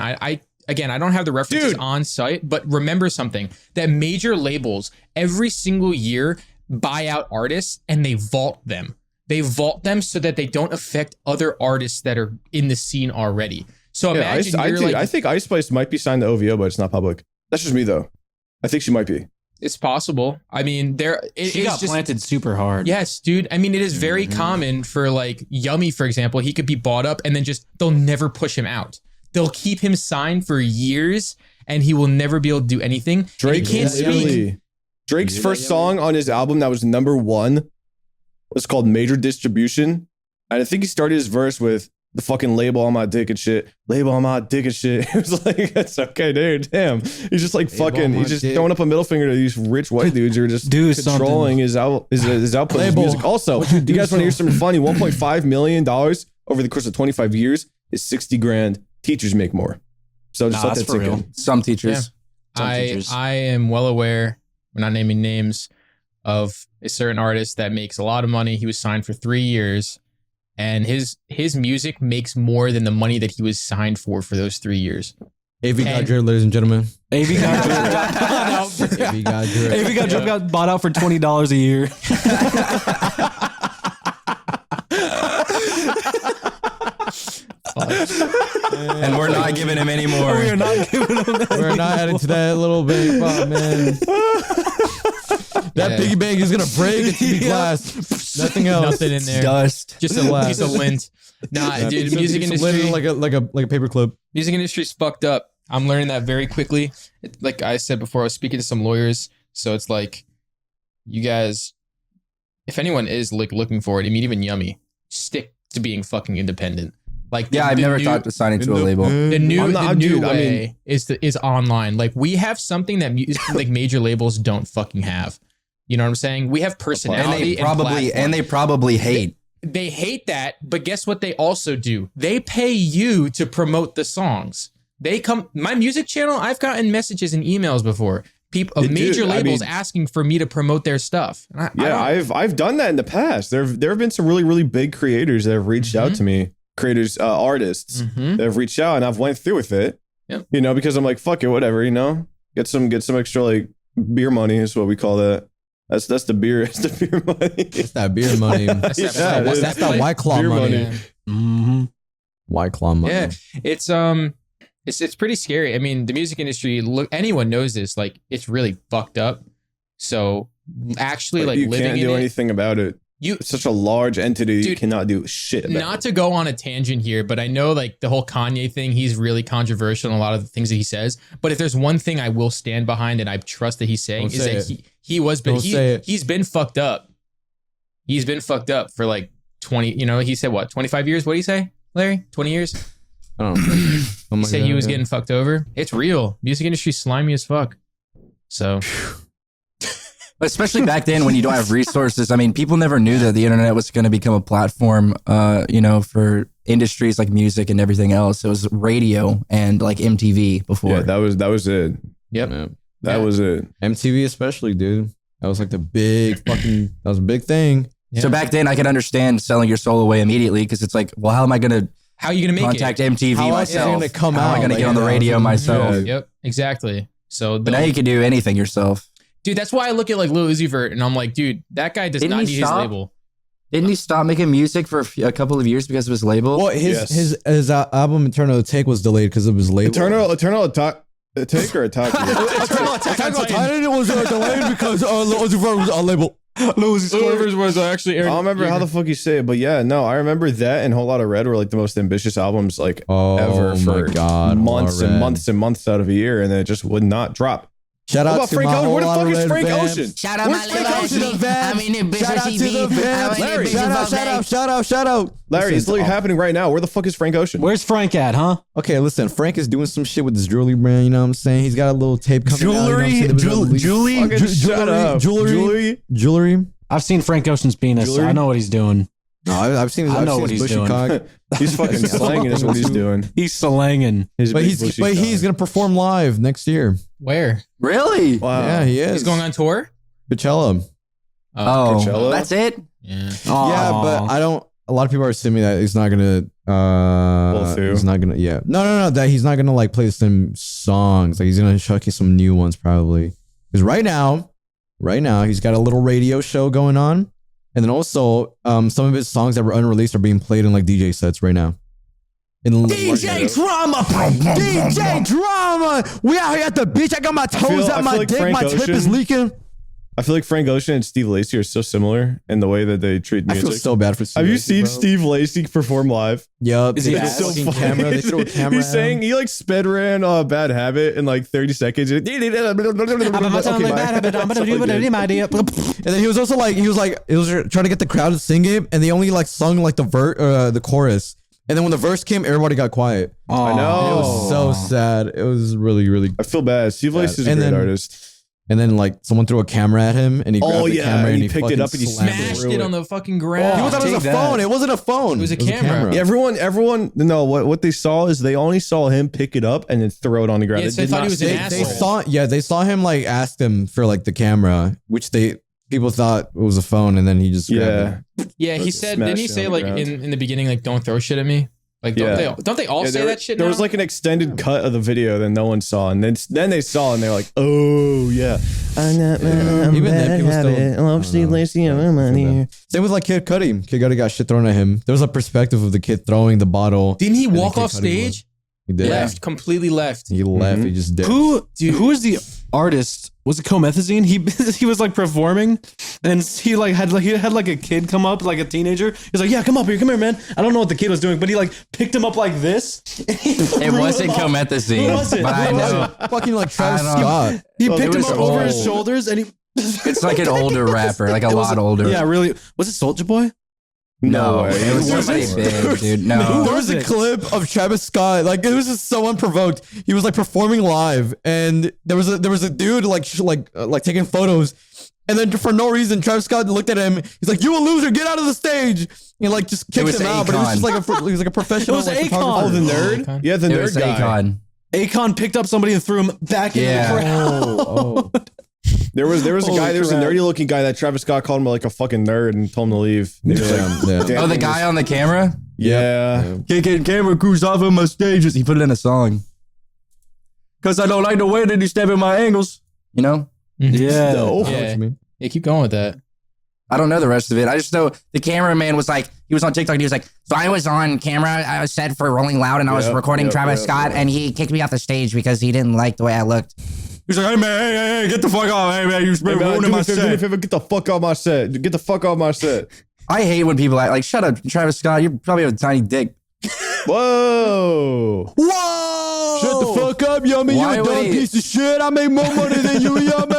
Again, I don't have the references on site, but remember something, that major labels every single year buy out artists and they vault them. They vault them so that they don't affect other artists that are in the scene already. So imagine I think Ice Spice might be signed to OVO, but it's not public. That's just me though. I think she might be. It's possible. I mean, she got planted super hard. Yes, dude. I mean, it is very common for like Yummy, for example. He could be bought up and then they'll never push him out. They'll keep him signed for years and he will never be able to do anything. Drake can't speak. Drake's first song on his album that was #1 was called Major Distribution. And I think he started his verse with the fucking label on my dick and shit. Label on my dick and shit. It was like, that's okay, dude. Damn. He's just like he's just throwing up a middle finger to these rich white dudes who are just controlling his output of his music. Also, you guys want to hear something funny? $1.5 million over the course of 25 years is 60 grand. Teachers make more. So just let that sink in. Some teachers. Yeah. I am well aware, we're not naming names, of a certain artist that makes a lot of money. He was signed for 3 years. And his music makes more than the money that he was signed for those 3 years. AV got drip, ladies and gentlemen. AV got drip got bought out for $20 a year. And we're not giving him any more. We are not giving him that. We're not adding to that little bit, man. That piggy bank is gonna break. It's gonna be glass. Nothing else. Nothing in there. Dust. Just a piece of lint. Nah, dude. The music industry, like a paper clip. Music industry's fucked up. I'm learning that very quickly. Like I said before, I was speaking to some lawyers, so it's like, you guys, if anyone is like looking for it, I mean, even Yummy, stick to being fucking independent. Like I've never thought to signing to a label. The new way is online. Like we have something that like major labels don't fucking have. You know what I'm saying? We have personality and they probably hate. They hate that, but guess what they also do? They pay you to promote the songs. My music channel, I've gotten messages and emails before. Major labels asking for me to promote their stuff. I've done that in the past. There have been some really, really big creators that have reached out to me creators, artists Mhm. that have reached out, and I've went through with it. Yep. You know, because I'm like, fuck it, whatever. You know, get some extra like beer money is what we call that. That's the beer. That's the beer money. That's that beer money. That's Yeah, that, what's it That's that that White Claw Beer money. money. Mm-hmm. White Claw money. Yeah, it's pretty scary. I mean, the music industry. Look, anyone knows this. Like, it's really fucked up. So actually, like you living can't in do it, anything about it. you It's such a large entity. You Dude, cannot do shit about not it. to go on a tangent here, but I know like the whole Kanye thing, he's really controversial in a lot of the things that he says. But if there's one thing I will stand behind and I trust that he's saying Don't is say that it. he was, but Don't say it. he's been fucked up. He's been fucked up for like 20, you know, he said what, 25 years? What did he say, Larry? 20 years? I don't know. Oh He my said God, he was yeah. getting fucked over. It's real. Music industry slimy as fuck. So Especially back then when you don't have resources. I mean, people never knew that the internet was going to become a platform, you know, for industries like music and everything else. It was radio and like MTV before. Yeah, that was it. yep. Yeah. That was it. MTV especially, dude. That was like the big fucking. That was a big thing. So back then I could understand selling your soul away immediately because it's like, well, how am I going to How are you gonna make contact it? MTV How else is it myself? gonna come How am I out? going to Like, get on the yeah, radio myself? Yeah. Yep, exactly. So But now you can do anything yourself. dude, that's why I look at like Lil Uzi Vert and I'm like, dude, that guy does Didn't not he need his stop? label. Didn't he stop making music for a couple of years because of his label? Well, his Yes. his album Eternal Take was delayed because of his label. Eternal attack. Take or attack? Attack on Titan was delayed because Lil Uzi Vert was on label. Swervers was actually I don't remember how the fuck you say it, but yeah, no, I remember that and Whole Lotta Red were like the most ambitious albums like ever for months and months and months out of a year, and then it just would not drop. Shout What out about to Frank my Ocean? Where the Whole fuck is Lotta Frank Red Ocean? fam. Shout out Where's my Frank little Ocean? Ashley. I'm in the Shout out to the fam. Larry, Shout out. Larry, it's literally happening right now. Where the fuck is Frank Ocean? Where's Frank at, huh? Okay, listen, Frank is doing some shit with his jewelry brand, you know what I'm saying? He's got a little tape coming out. You know what I'm saying? Fucking shut up. Jewelry. I've seen Frank Ocean's penis. Jewelry? I know what he's doing. No, I've seen I know what his he's bushy doing. cock. He's fucking slanging is what he's doing. He's slanging. His But big he's bushy he's cock. gonna perform live next year. Where? Really? Wow. Yeah, he is. He's going on tour? Coachella. Oh, Coachella? that's it? Yeah. Yeah, but I don't. A lot of people are assuming that he's not gonna. Pull through. He's not gonna. Yeah, no. That he's not gonna like play the same songs. Like he's gonna chuck you some new ones probably. Because right now, he's got a little radio show going on, and then also some of his songs that were unreleased are being played in like DJ sets right now. DJ Drama. We out here at the beach. I got my toes I out my feel like dick. Frank My tip is Ocean- leaking. I feel like Frank Ocean and Steve Lacy are so similar in the way that they treat I music. feel so bad for. Have you Steve seen Lacy, bro. Steve Lacy perform live? Yup. Is he They ass? threw a fucking camera. They threw a camera. He's at saying him. he like sped ran Bad Habit in like 30 seconds. Okay, bye. And then he was also like, he was trying to get the crowd to sing it, and they only like sung like the chorus. And then when the verse came, everybody got quiet. I know. It was so sad. It was really, really. I feel bad. Steve Lacy is a And great then- artist. And then like someone threw a camera at him, and he grabbed Oh, the yeah, camera and and he picked it fucking up and he slammed Smashed threw it it. on the fucking ground. People thought it was a Take phone. that. It wasn't a phone. It was a camera. Yeah, everyone, no, what they saw is they only saw him pick it up and then throw it on the ground. Yeah, They so I did thought not he was see an it. asshole. They saw him like ask them for like the camera, which people thought it was a phone, and then he just grabbed Yeah. it. Yeah, he said, Smashed didn't he it say on the like ground. in the beginning, like, don't throw shit at me? Like, Yeah. don't they all Yeah, say that shit there now? was like an extended cut of the video that no one saw, and then they saw and they're like, "Oh yeah, I'm not Even then, people still. I love Steve Lacy. I'm on here." Same with like Kid Cudi. Kid Cudi got shit thrown at him. There was a perspective of the kid throwing the bottle. Didn't he then walk Kid off Cudi stage? He did. Left, completely left. He left. Mhm. He just did. Who is the artist? Was it Comethazine? He was like performing, and he had like a kid come up, like a teenager. He's like, "Yeah, come here, man." I don't know what the kid was doing, but he like picked him up like this. It wasn't Comethazine, Who was it? but I Who was know. Fucking like Travis I don't- Scott. He Oh, picked it him was up over his old. shoulders, and he. It's like an older rapper, like a It was- lot older. Yeah, really. Was it Soulja Boy? No, way. it was somebody big, dude. No. There was a clip of Travis Scott, like it was just so unprovoked. He was like performing live, and there was a dude like taking photos, and then for no reason, Travis Scott looked at him. He's like, "You a loser! Get out of the stage!" And like just kicked was him out. But it was just Akon. like he was like a professional. It was like, Akon. photographer. Oh, the nerd. Akon? Yeah, the It nerd was guy. Akon. Akon picked up somebody and threw him back into Yeah. the crowd. Oh, There was a Holy guy. There was a crap. nerdy looking guy that Travis Scott called him like a fucking nerd and told him to leave. He was like, yeah. damn, Oh, the guy on the camera? Yeah. Kicking camera crews off of my stages. He put it in a song. Because I don't like the way that you step in my angles. You know? Yeah. No. Yeah. Yeah, keep going with that. I don't know the rest of it. I just know the cameraman was like, he was on TikTok and he was like, So I was on camera. I was set for Rolling Loud, and I was recording Travis Scott, and he kicked me off the stage because he didn't like the way I looked. he's like, hey man, hey, get the fuck off. Hey man, you've been ruining my set. Get the fuck off my set. Get the fuck off my set. I hate when people act like, shut up, Travis Scott. You probably have a tiny dick. Whoa. Whoa! Shut the fuck up, Yummy. Why You a would dumb he- piece of shit. I make more money than you, Yummy.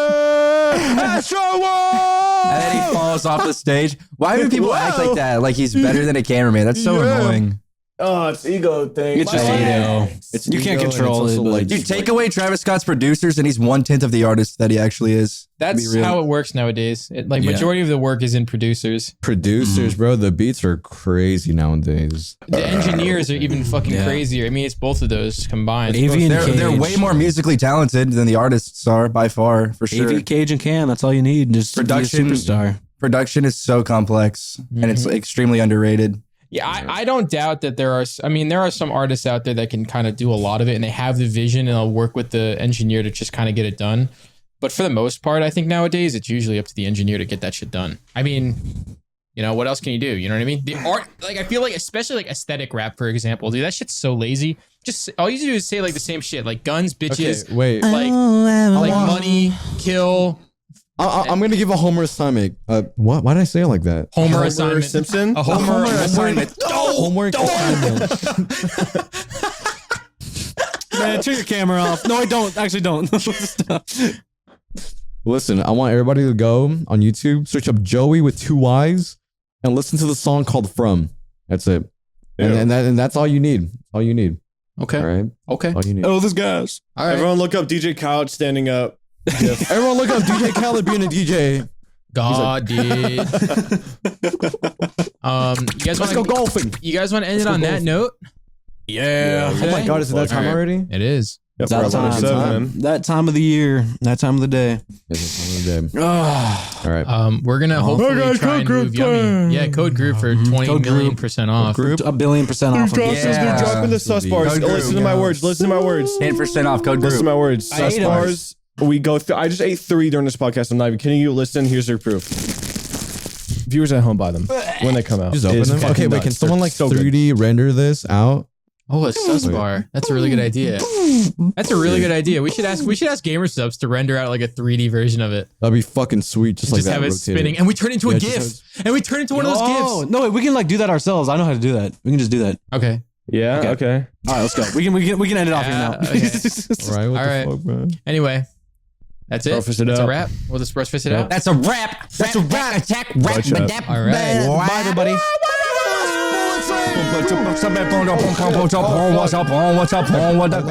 Astro World! And then he falls off the stage. Why do people act like that? Like he's better than a cameraman. That's so Yeah. annoying. Oh, it's ego thing. It's just ego. It's You can't ego, and control it's it, also, but- Dude, take away Travis Scott's producers and he's 1/10 of the artist that he actually is. That's Be real. how it works nowadays. Like Yeah. majority of the work is in producers. producers, bro. The beats are crazy nowadays. The engineers are even fucking Yeah. crazier. I mean, it's both of those combined. AV and They're Cage. way more musically talented than the artists are by far, for sure. AV, Cage, and Cam. That's all you need. Just Production- be a superstar. Production is so complex and it's extremely underrated. Yeah, I don't doubt that there are. I mean, there are some artists out there that can kind of do a lot of it, and they have the vision, and they'll work with the engineer to just kind of get it done. But for the most part, I think nowadays it's usually up to the engineer to get that shit done. I mean, you know, what else can you do? You know what I mean? The art, like, I feel like, especially like aesthetic rap, for example, dude, that shit's so lazy. Just all you do is say like the same shit, like guns, bitches, wait. like money, kill, I'm gonna give a Homer assignment. What? Why did I say it like that? Homer assignment, Simpson? a Homer assignment. Homework assignment. Man, turn your camera off. No, I don't. Actually, don't. Stop. Listen, I want everybody to go on YouTube, search up Joey with 2 Y's, and listen to the song called "From." That's it, and that's all you need. All you need. Okay. All right. Okay. All you need. Oh, this guy's. All right. Everyone look up DJ Couch standing up. Everyone, look up DJ Khaled being a DJ. God, dude. You guys Let's want go to golfing. You guys want to end it on that note? Yeah. Oh my God, is it that time already? It is. Yep, That we're at time. 107, man. That time of the year. That time of the day. Yes, it's time of the day. Oh, All right. We're gonna hopefully guys, try code and group move Yummy. time. Yeah, code group for 20 Code million group. % off. Group. $1 billion% off. of They're Yeah. dropping the sus bars. Code group. Listen to my words. Listen to my words. 10% off code Listen to group. my words. I Sus ate 'em. bars. We go through. I just ate 3 during this podcast. I'm not even kidding you. Listen, here's their proof. Viewers at home buy them when they come out. Just open It's them. fucking Okay, wait. nuts. Can someone They're like so good. 3D render this out? Oh, a sus bar. That's a really good idea. That's a really good idea. We should ask Gamer Subs to render out like a 3D version of it. That'd be fucking sweet. Just like Just that. have it rotated. spinning, and we turn it into Yeah, a just GIF. And we turn it into one of those Oh, GIFs. no, wait, we can like do that ourselves. I know how to do that. We can just do that. Okay. Yeah. Okay. All right, let's go. We can end it off here now. Okay. All right. What All the right. fuck, man? Anyway, that's it. Breakfast it That's a up. wrap. We'll just breakfast it out. That's a wrap. That's a rap. Attack. Rap. Watch out. Rap. All right. Bye, everybody. What's up? What's up? What's up?